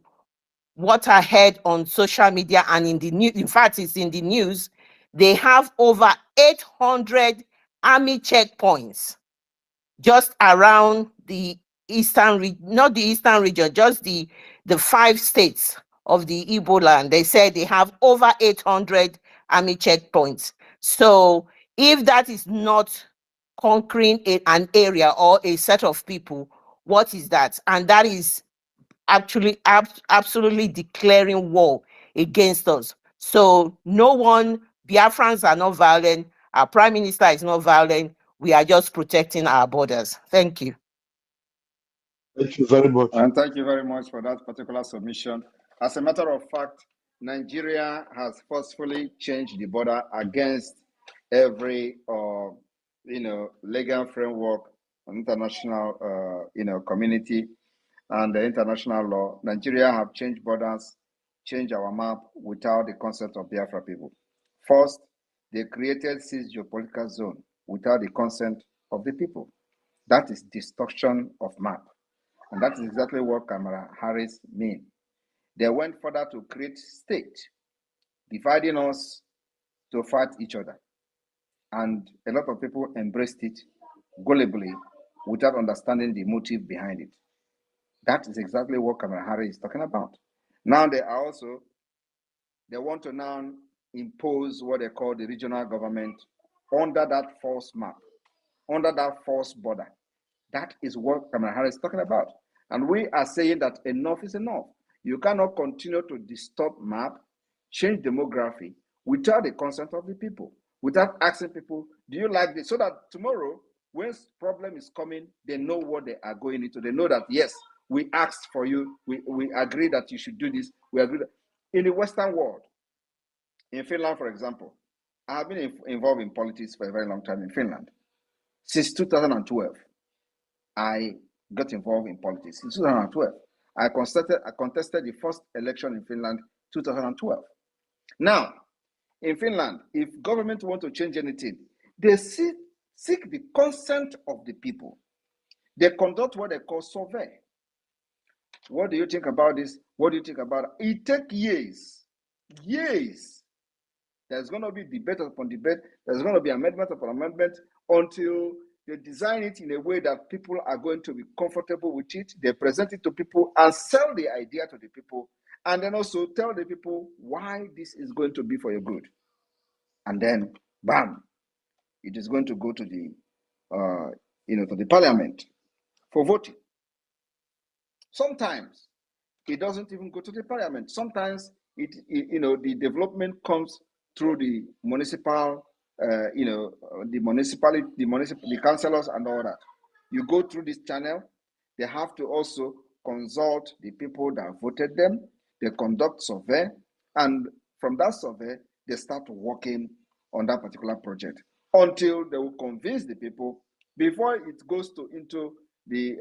what I heard on social media and in the news, in fact, it's in the news, they have over 800 army checkpoints just around the not the eastern region, just the 5 states of the Igbo land. They said they have over 800 army checkpoints. So if that is not conquering an area or a set of people, what is that? And that is actually absolutely declaring war against us. So Biafrans are not violent. Our prime minister is not violent. We are just protecting our borders. Thank you. Thank you very much. And thank you very much for that particular submission. As a matter of fact, Nigeria has forcefully changed the border against every, legal framework, international, community, and the international law. Nigeria have changed borders, changed our map without the consent of Biafra people. First, they created 6 geopolitical zone without the consent of the people. That is destruction of map. And that is exactly what Kamala Harris mean. They went further to create state, dividing us to fight each other. And a lot of people embraced it gullibly without understanding the motive behind it. That is exactly what Kamala Harris is talking about. Now they want to now impose what they call the regional government under that false map, under that false border. That is what Kamala Harris is talking about. And we are saying that enough is enough. You cannot continue to distort map, change demography without the consent of the people, without asking people, do you like this? So that tomorrow, when problem is coming, they know what they are going into. They know that, yes, we asked for you. We agree that you should do this. We agree that in the Western world, in Finland, for example, I have been involved in politics for a very long time in Finland. Since 2012, I got involved in politics. In 2012, I contested the first election in Finland, 2012. Now, in Finland, if government want to change anything, they seek the consent of the people. They conduct what they call survey. What do you think about this? What do you think about it? It takes years. There's going to be debate upon debate. There's going to be amendment upon amendment until they design it in a way that people are going to be comfortable with it. They present it to people and sell the idea to the people, and then also tell the people why this is going to be for your good. And then, bam, it is going to go to the, to the parliament for voting. Sometimes it doesn't even go to the parliament. Sometimes the development comes through the municipal, the councillors and all that. You go through this channel. They have to also consult the people that voted them. They conduct survey, and from that survey, they start working on that particular project until they will convince the people before it goes into the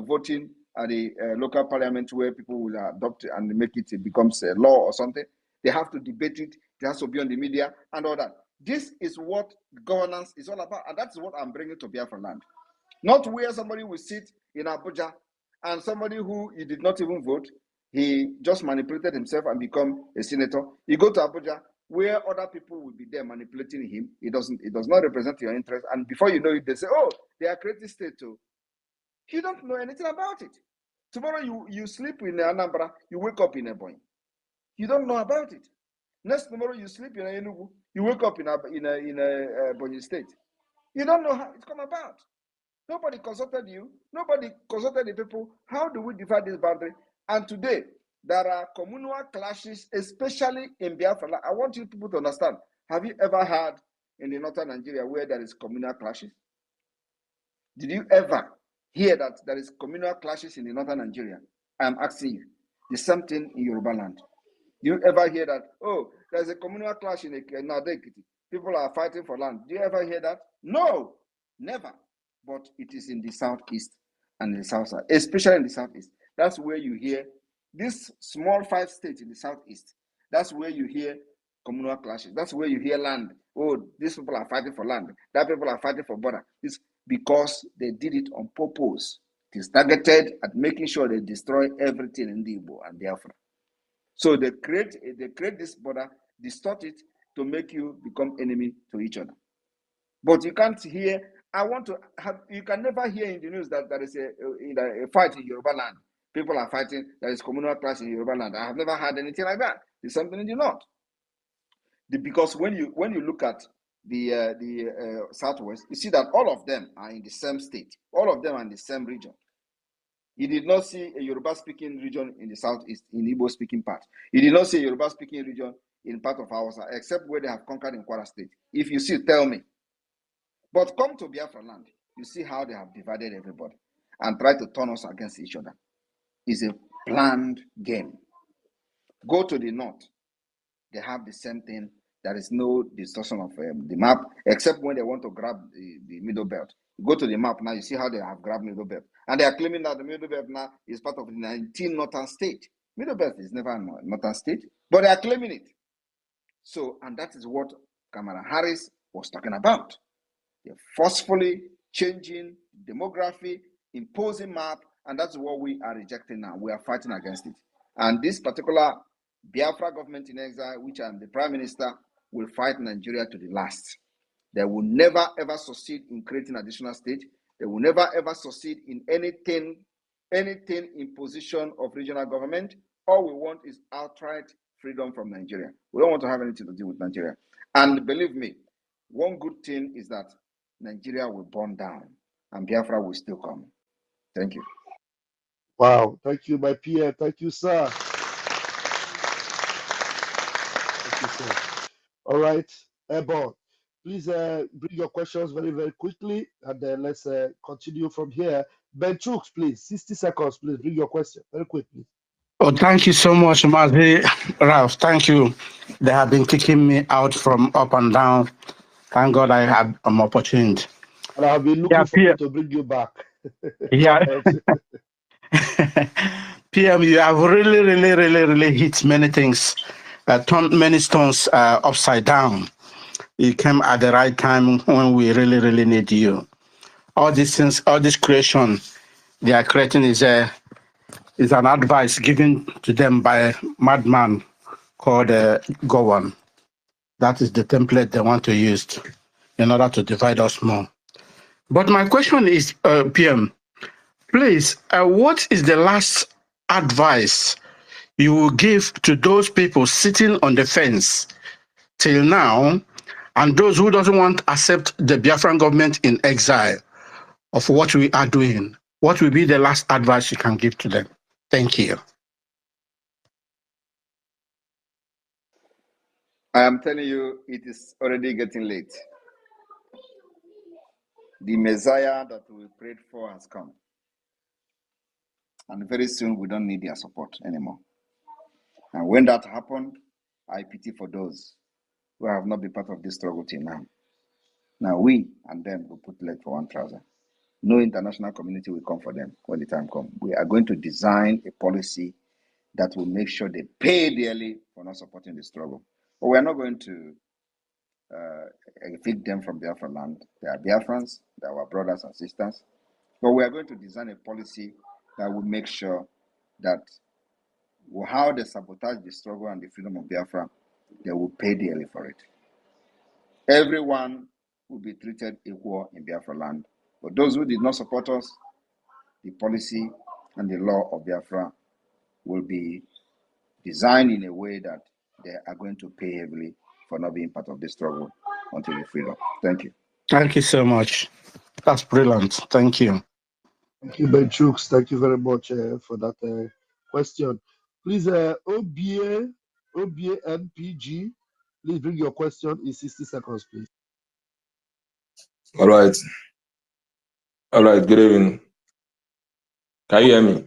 voting at the local parliament where people will adopt it and make it becomes a law or something. They have to debate it. It has to be on the media and all that. This is what governance is all about, and that's what I'm bringing to Biafra land. Not where somebody will sit in Abuja and somebody who he did not even vote, he just manipulated himself and become a senator. You go to Abuja where other people will be there manipulating him. It does not represent your interest, and before you know it, they say, "Oh, they are creating state too." You don't know anything about it. Tomorrow you sleep in Anambra, you wake up in Ebonyi. You don't know about it. Next tomorrow you sleep in Enugu, you wake up in Ebonyi State. You don't know how it's come about. Nobody consulted you. Nobody consulted the people. How do we divide this boundary? And today, there are communal clashes, especially in Biafra. I want you people to understand. Have you ever heard in the northern Nigeria where there is communal clashes? Did you ever hear that there is communal clashes in the northern Nigeria? I am asking you. The same thing in Yoruba land. Do you ever hear that, oh, there's a communal clash in Nadekiti? People are fighting for land. Do you ever hear that? No, never. But it is in the southeast and in the south side, especially in the southeast. That's where you hear this small 5 states in the southeast. That's where you hear communal clashes. That's where you hear land. Oh, these people are fighting for land. That people are fighting for border. It's because they did it on purpose. It is targeted at making sure they destroy everything in the Igbo and Biafra. So they create this border, distort it to make you become enemy to each other. But you can't hear. You can never hear in the news that there is a fight in Yoruba land. People are fighting. There is communal clash in Yoruba land. I have never heard anything like that. There's something in the north. Because when you look at the southwest, you see that all of them are in the same state. All of them are in the same region. You did not see a Yoruba-speaking region in the southeast, in Igbo-speaking part. You did not see a Yoruba-speaking region in part of Hausa, except where they have conquered in Kwara State. If you see, tell me. But come to Biafra land, you see how they have divided everybody and try to turn us against each other. It's a planned game. Go to the north. They have the same thing. There is no distortion of the map, except when they want to grab the middle belt. You go to the map now, you see how they have grabbed middle belt. And they are claiming that the middle belt now is part of the 19 northern state. Middle belt is never a northern state, but they are claiming it. So, and that is what Kamala Harris was talking about. They're forcefully changing demography, imposing map, and that's what we are rejecting now. We are fighting against it. And this particular Biafra government in exile, which I'm the prime minister, will fight Nigeria to the last. They will never ever succeed in creating additional state. They will never ever succeed in anything in position of regional government. All we want is outright freedom from Nigeria. We don't want to have anything to do with Nigeria. And believe me, one good thing is that Nigeria will burn down and Biafra will still come. Thank you. Wow. Thank you, my peer. Thank you, sir. Thank you, sir. All right, Ebon, please bring your questions very, very quickly, and then let's continue from here. Ben Chooks, please, 60 seconds, please, bring your question very quickly. Oh, thank you so much, Mazi Ralph. Thank you. They have been kicking me out from up and down. Thank God I have an opportunity. And I'll be looking for you to bring you back. Yeah. PM, you have really hit many things, turned many stones upside down. You came at the right time when we really need you. All these things, all this creation they are creating is an advice given to them by a madman called Gowan. That is the template they want to use in order to divide us more. But my question is, PM, please, what is the last advice you will give to those people sitting on the fence till now, and those who doesn't want to accept the Biafran government in exile of what we are doing? What will be the last advice you can give to them? Thank you. I am telling you, it is already getting late. The Messiah that we prayed for has come. And very soon we don't need their support anymore. And when that happened, I pity for those who have not been part of this struggle till now. Now we and them will put leg for one trouser. No international community will come for them when the time comes. We are going to design a policy that will make sure they pay dearly for not supporting the struggle. But we are not going to evict them from Biafra land. They are Biafrans, they are our brothers and sisters. But we are going to design a policy that will make sure that how they sabotage the struggle and the freedom of Biafra, they will pay dearly for it. Everyone will be treated equal in Biafra land. But those who did not support us, the policy and the law of Biafra will be designed in a way that they are going to pay heavily for not being part of the struggle until the freedom. Thank you. Thank you so much. That's brilliant. Thank you. Thank you, Ben Chooks. Thank you very much for that question. Please, OBANPG, please bring your question in 60 seconds, please. All right. All right. Good evening. Can you hear me?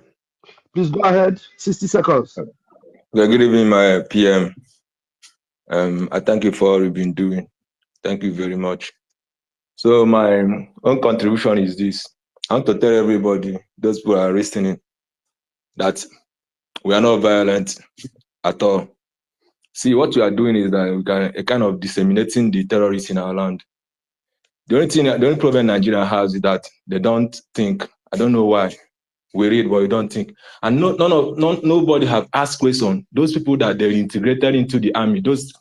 Please go ahead. 60 seconds. Okay. Good evening, my PM. I thank you for all you've been doing. Thank you very much. So my own contribution is this. I want to tell everybody, those who are listening, that we are not violent at all. See, what we are doing is that we can a kind of disseminating the terrorists in our land. The only problem Nigeria has is that they don't think. I don't know why. We read, but we don't think. And nobody have asked questions. Those people that they integrated into the army, those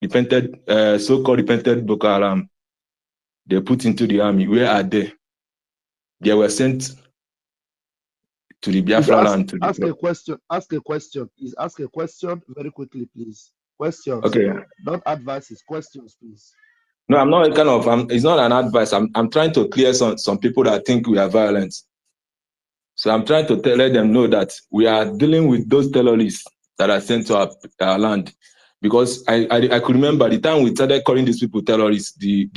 repented, so-called repented Boko Haram, they put into the army. Where are they? They were sent to the Please Biafra land. ask a question. Ask a question. Please ask a question very quickly, please. Questions. Okay. Not advices. Questions, please. No, I'm not kind of. It's not an advice. I'm trying to clear some people that think we are violent. So I'm trying to let them know that we are dealing with those terrorists that are sent to our land. Because I could remember the time we started calling these people terrorists, the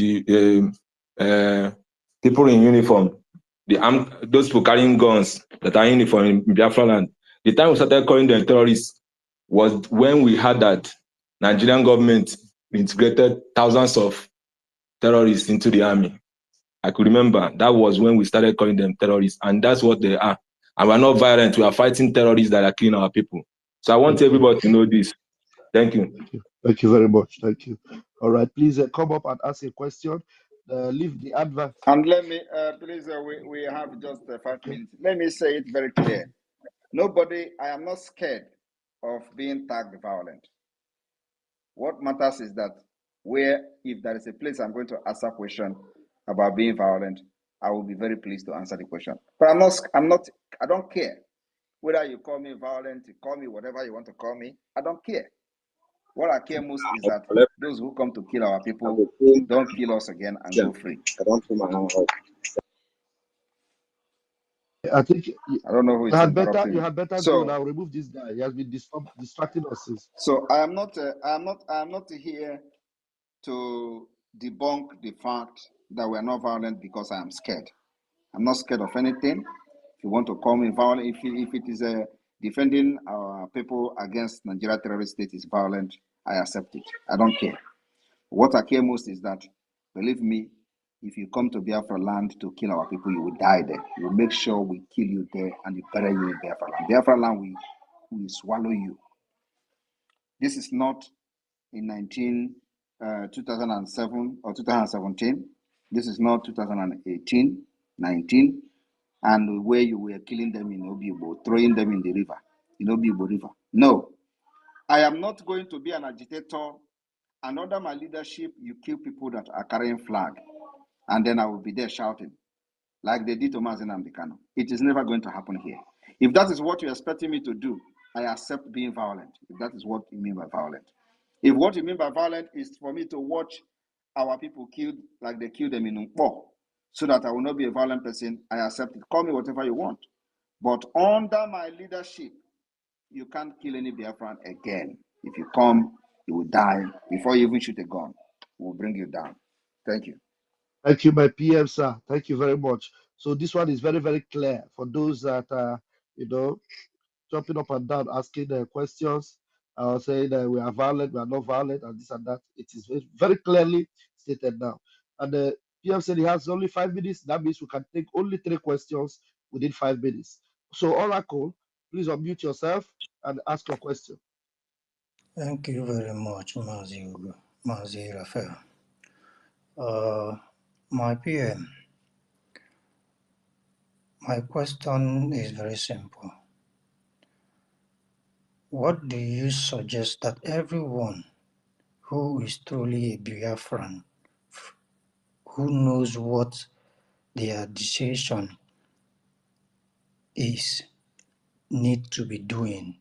people in uniform, those people carrying guns that are in uniform in Biafra land. The time we started calling them terrorists was when we had that Nigerian government integrated thousands of terrorists into the army. I could remember that was when we started calling them terrorists, and that's what they are. And we're not violent. We are fighting terrorists that are killing our people. So I want everybody to know this. Thank you. Thank you. Thank you very much. Thank you. All right. Please come up and ask a question. Leave the advert. And let me, please, we have just 5 minutes. Let me say it very clear. I am not scared of being tagged violent. What matters is that if there is a place I'm going to ask a question about being violent, I will be very pleased to answer the question. But I don't care whether you call me violent, you call me whatever you want to call me. I don't care. What I care most is that those who come to kill our people don't kill us again and go free. I think I don't know who is interrupting. you had better go now. Remove this guy. He has been distracting us since. So I am not here to debunk the fact that we are not violent because I am scared. I'm not scared of anything. If you want to call me violent, if it is defending our people against Nigeria terrorist state is violent, I accept it. I don't care. What I care most is that, believe me, if you come to Biafra land to kill our people, you will die there. We will make sure we kill you there and we bury you in Biafra land. Biafra land, we swallow you. This is not in 2007 or 2017. This is not 2018, 19, and where you were killing them in Obibo, throwing them in the river, in Obibo River. No, I am not going to be an agitator. And under my leadership, you kill people that are carrying flag, and then I will be there shouting, like they did to Mazen Amdekano. It is never going to happen here. If that is what you're expecting me to do, I accept being violent, if that is what you mean by violent. If what you mean by violent is for me to watch our people killed like they killed them in Nkpo, so that I will not be a violent person, I accept it. Call me whatever you want. But under my leadership, you can't kill any Biafran again. If you come, you will die before you even shoot a gun. We'll bring you down. Thank you. Thank you, my PM, sir. Thank you very much. So this one is very, very clear for those that are, jumping up and down, asking questions, saying that we are violent, we are not violent, and this and that. It is very clearly stated now. And the PM said he has only 5 minutes. That means we can take only 3 questions within 5 minutes. So, Oracle, please unmute yourself and ask your question. Thank you very much, Mazi Raphael. My PM, my question is very simple. What do you suggest that everyone who is truly a Biafran, who knows what their decision is need to be doing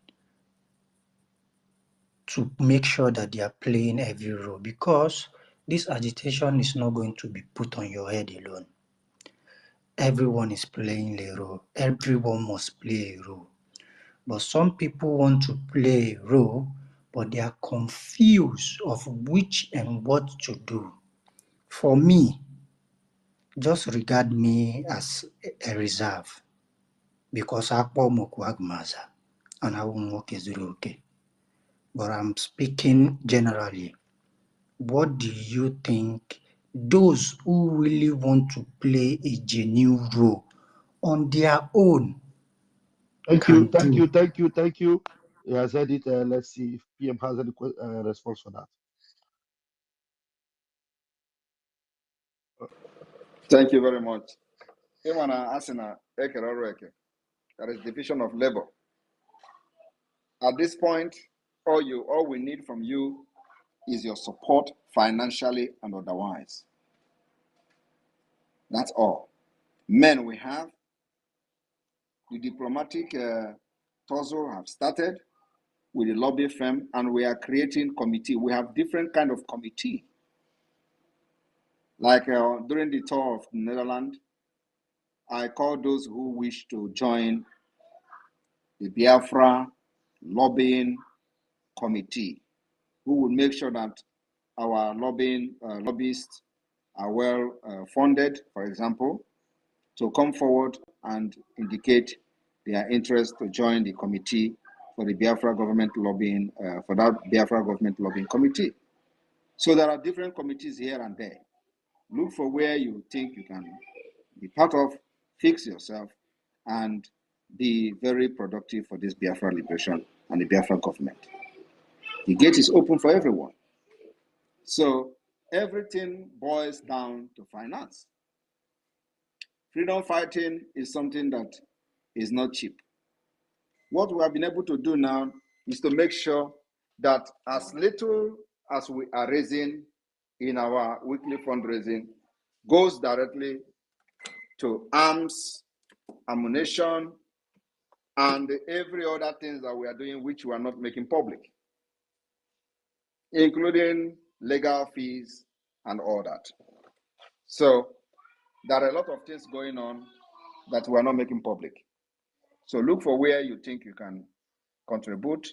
to make sure that they are playing every role, because this agitation is not going to be put on your head alone. Everyone is playing a role. Everyone must play a role. But some people want to play a role, but they are confused of which and what to do. For me, just regard me as a reserve, because Akpo Mokwagmaza and I won't work is okay. But I'm speaking generally. What do you think those who really want to play a genuine role on their own Thank you, can thank do? you, thank you, thank you. He has said it. Let's see if PM has any response for that. Thank you very much. Imana Asina Ekeroreke. That is division of labor. At this point, all we need from you is your support financially and otherwise. That's all. Men we have, the diplomatic tussle have started with the lobby firm, and we are creating committee. We have different kind of committee. Like during the tour of the Netherlands, I called those who wish to join the Biafra lobbying committee, who will make sure that our lobbyists are well funded, for example, to come forward and indicate their interest to join the committee for the Biafra government lobbying, for that Biafra government lobbying committee. So there are different committees here and there. Look for where you think you can be part of, fix yourself, and be very productive for this Biafra liberation and the Biafra government. The gate is open for everyone. So everything boils down to finance. Freedom fighting is something that is not cheap. What we have been able to do now is to make sure that as little as we are raising in our weekly fundraising goes directly to arms, ammunition, and every other things that we are doing which we are not making public, including legal fees and all that. So there are a lot of things going on that we are not making public. So look for where you think you can contribute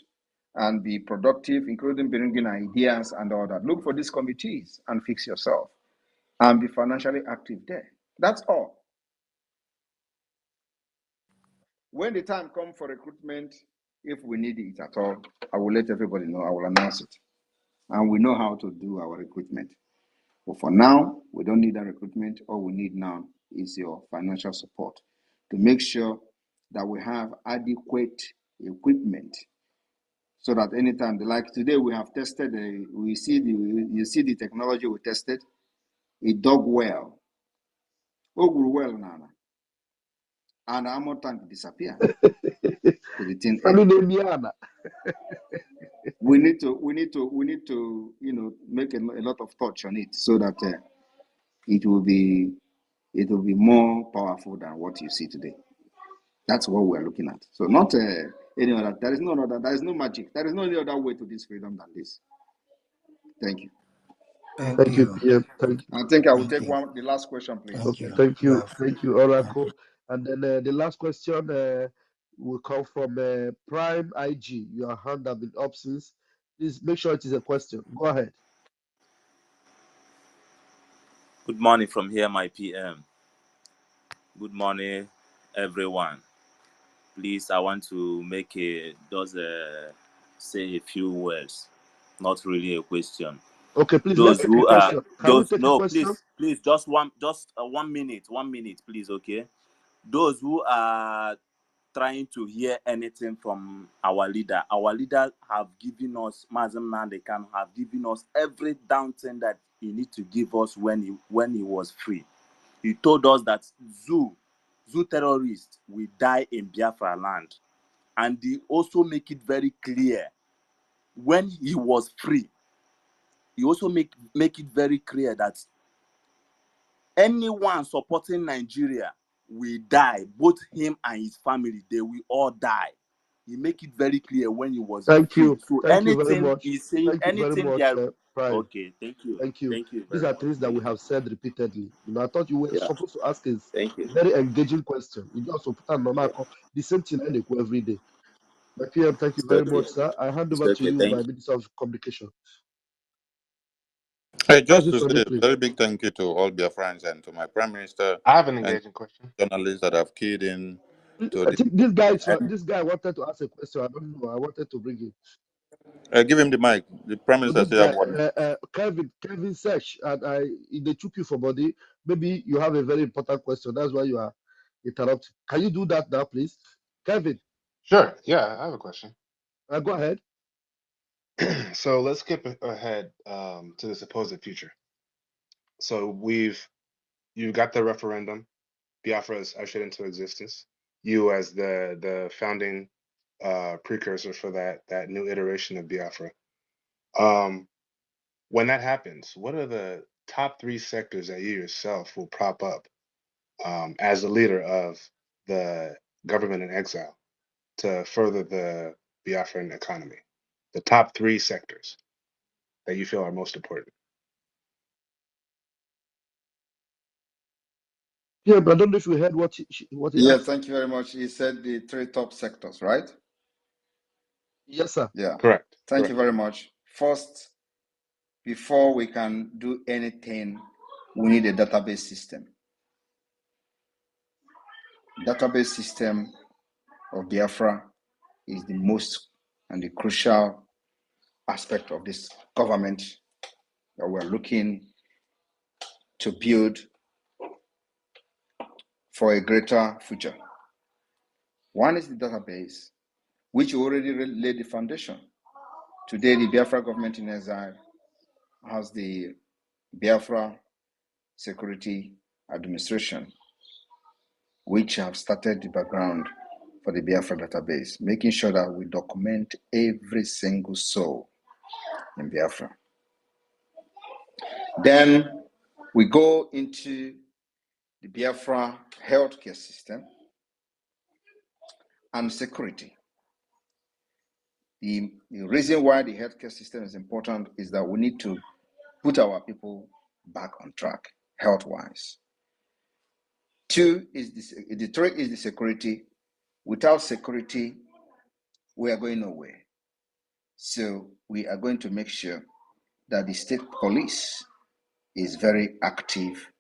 and be productive, including bringing ideas and all that. Look for these committees and fix yourself and be financially active there. That's all. When the time comes for recruitment, if we need it at all, I will let everybody know. I will announce it. And we know how to do our recruitment. But for now, we don't need that recruitment. All we need now is your financial support to make sure that we have adequate equipment so that anytime, like today, we have tested, you see the technology we tested, it dug well. Oh, well, Nana. And the ammo tank disappeared to the thin air. We need to, make a lot of touch on it so that it will be more powerful than what you see today. That's what we're looking at. So not any other. There is no magic. There is no any other way to this freedom than this. Thank you. Thank you, PM. Thank you. I think I will take the last question, please. Okay, thank you, Oracle. And then the last question will come from Prime IG. Your hand has been up since. Please make sure it is a question. Go ahead. Good morning from here, my PM. Good morning, everyone. Please, I want to say a few words, not really a question. Okay, please, let's take a question. Can we take a question? Please, just 1 minute, please, okay? Those who are trying to hear anything from our leader have given us, Mazam Nandekan have given us every down thing that he need to give us when he was free. He told us that Zoo terrorists will die in Biafra land. And he also make it very clear when he was free. He also make it very clear that anyone supporting Nigeria will die. Both him and his family, they will all die. He make it very clear when he was Thank free. you. So Thank you very anything much. he's saying, Thank you very anything they much, are Prime. okay. Thank you. Thank you. Thank you These very are much. things that Thank we you. have said repeatedly. I thought you were Yeah. supposed to ask a Thank you. very engaging question. You just put on normal Yeah. call. The same thing I do every day. My PM, thank you It's very okay. much, sir. I hand It's over to okay. you, Thank my you. Minister of Communication. Hey, just Mazi to say a Suebekele. very big thank you to all Biafrans and to my Prime Minister I have an and engaging question. journalists that have keyed in to I the. think this guy wanted to ask a question. I don't know. I wanted to bring him. Give him the mic. The Prime So Minister this still have guy, 1 minute. Kevin Sesh, and they took you for body. Maybe you have a very important question. That's why you are interrupted. Can you do that now, please, Kevin? Sure. Yeah, I have a question. Go ahead. So let's skip ahead to the supposed future. So you got the referendum. Biafra is ushered into existence. You as the founding precursor for that new iteration of Biafra. When that happens, what are the top 3 sectors that you yourself will prop up as the leader of the government in exile to further the Biafran economy? The top 3 sectors that you feel are most important. Yeah, but I don't know if you heard what he Yeah, asked. thank you very much. He said the 3 top sectors, right? Yes, sir. Yeah. Correct. Thank you very much. First, before we can do anything, we need a database system. Database system of Biafra is the most and the crucial aspect of this government that we're looking to build for a greater future. One is the database, which already laid the foundation. Today, the Biafra government in exile has the Biafra Security Administration, which have started the background for the Biafra database, making sure that we document every single soul in Biafra. Then we go into the Biafra healthcare system and security. The reason why the healthcare system is important is that we need to put our people back on track health-wise. 2 is the 3 is the security. Without security, we are going nowhere. So we are going to make sure that the state police is very active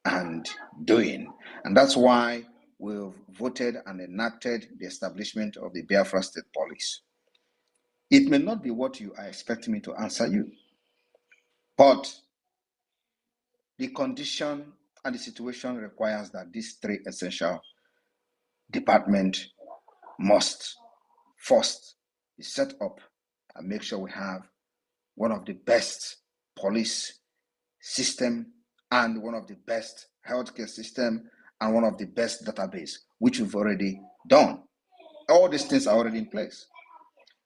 and doing. And that's why we've voted and enacted the establishment of the Biafra State Police. It may not be what you are expecting me to answer you, but the condition and the situation requires that these 3 essential departments must first be set up and make sure we have one of the best police system and one of the best healthcare system and one of the best database, which we've already done. All these things are already in place.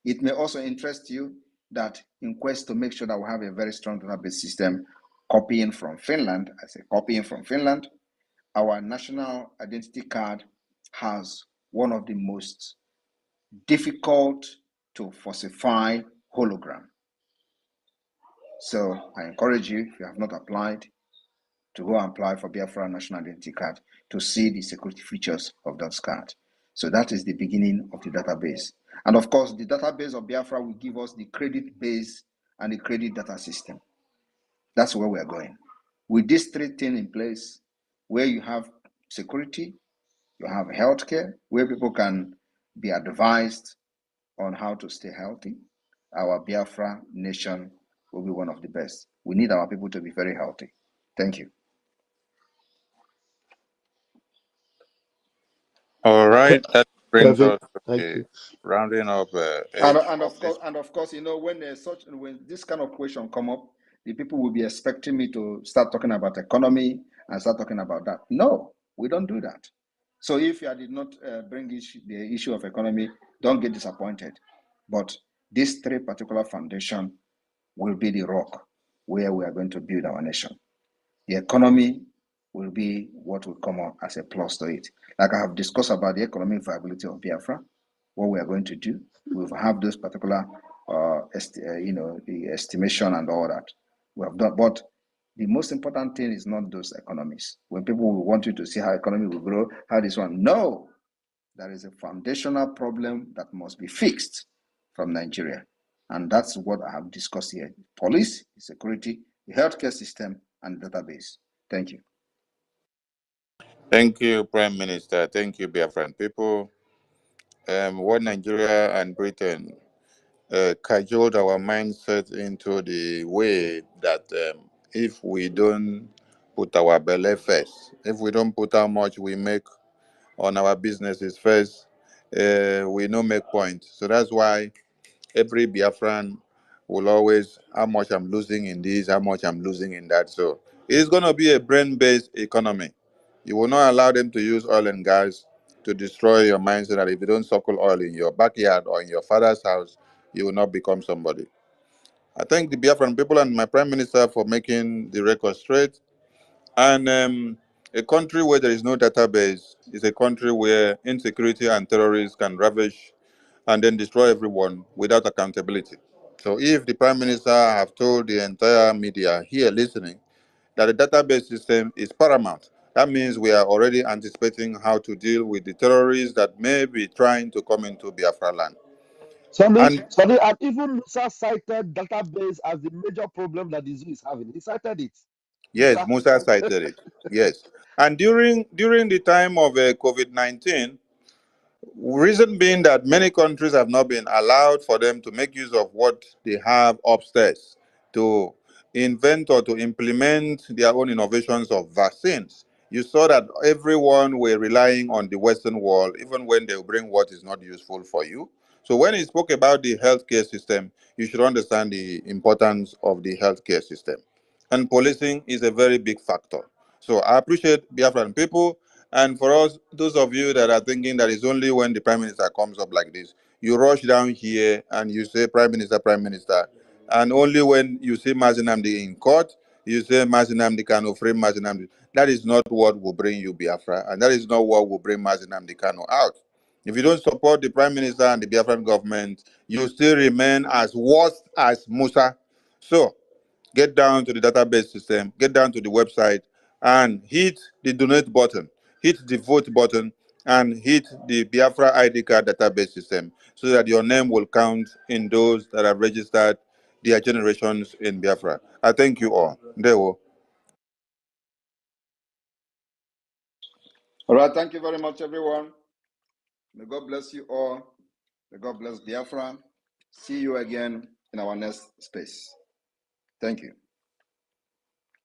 It may also interest you that in quest to make sure that we have a very strong database system, copying from Finland, I say copying from Finland, our national identity card has one of the most difficult to falsify hologram. So I encourage you, if you have not applied, to go and apply for Biafra National Identity Card to see the security features of that card. So that is the beginning of the database. And of course, the database of Biafra will give us the credit base and the credit data system. That's where we are going. With these 3 things in place, where you have security, you have healthcare, where people can be advised on how to stay healthy, our Biafra nation will be one of the best. We need our people to be very healthy. Thank you. All right, that brings Kevin, us to thank the you. rounding up And, edge and of of this. course, when this kind of question come up, the people will be expecting me to start talking about economy and start talking about that. No, we don't do that. So if I did not bring the issue of economy, don't get disappointed. But these 3 particular foundation will be the rock where we are going to build our nation. The economy will be what will come up as a plus to it. Like I have discussed about the economic viability of Biafra, what we are going to do. We have those particular, the estimation and all that we have done. But the most important thing is not those economies. When people will want you to see how economy will grow, how this one, no, there is a foundational problem that must be fixed from Nigeria. And that's what I have discussed here. Police, security, the healthcare system, and database. Thank you. Thank you, Prime Minister. Thank you, Biafran people. What Nigeria and Britain cajoled our mindset into the way that if we don't put our belly first, if we don't put how much we make on our businesses first, we no make point. So that's why every Biafran will always, how much I'm losing in this, how much I'm losing in that. So it's going to be a brain-based economy. You will not allow them to use oil and gas to destroy your mind so that if you don't suckle oil in your backyard or in your father's house, you will not become somebody. I thank the Biafran people and my Prime Minister for making the record straight. And a country where there is no database is a country where insecurity and terrorists can ravage and then destroy everyone without accountability. So if the Prime Minister have told the entire media here listening that the database system is paramount, that means we are already anticipating how to deal with the terrorists that may be trying to come into Biafra land. And And even Musa cited database as the major problem that the zoo is having. He cited it. yes, Musa cited it. Yes. And during the time of COVID-19, reason being that many countries have not been allowed for them to make use of what they have upstairs to invent or to implement their own innovations of vaccines. You saw that everyone were relying on the Western world, even when they bring what is not useful for you. So when he spoke about the healthcare system, you should understand the importance of the healthcare system. And policing is a very big factor. So I appreciate Biafran people. And for us, those of you that are thinking that it's only when the Prime Minister comes up like this, you rush down here and you say, Prime Minister, Prime Minister. And only when you see Mazinamdi in court, you say Mazinamdi Kano, free Mazinamdi. That is not what will bring you Biafra. And that is not what will bring Mazinamdi Kano out. If you don't support the Prime Minister and the Biafran government, you still remain as worse as Musa. So, get down to the database system, get down to the website, and hit the donate button, hit the vote button, and hit the Biafra ID card database system so that your name will count in those that have registered their generations in Biafra. I thank you all. Ndewo. All right, thank you very much, everyone. May God bless you all. May God bless Biafra. See you again in our next space. Thank you.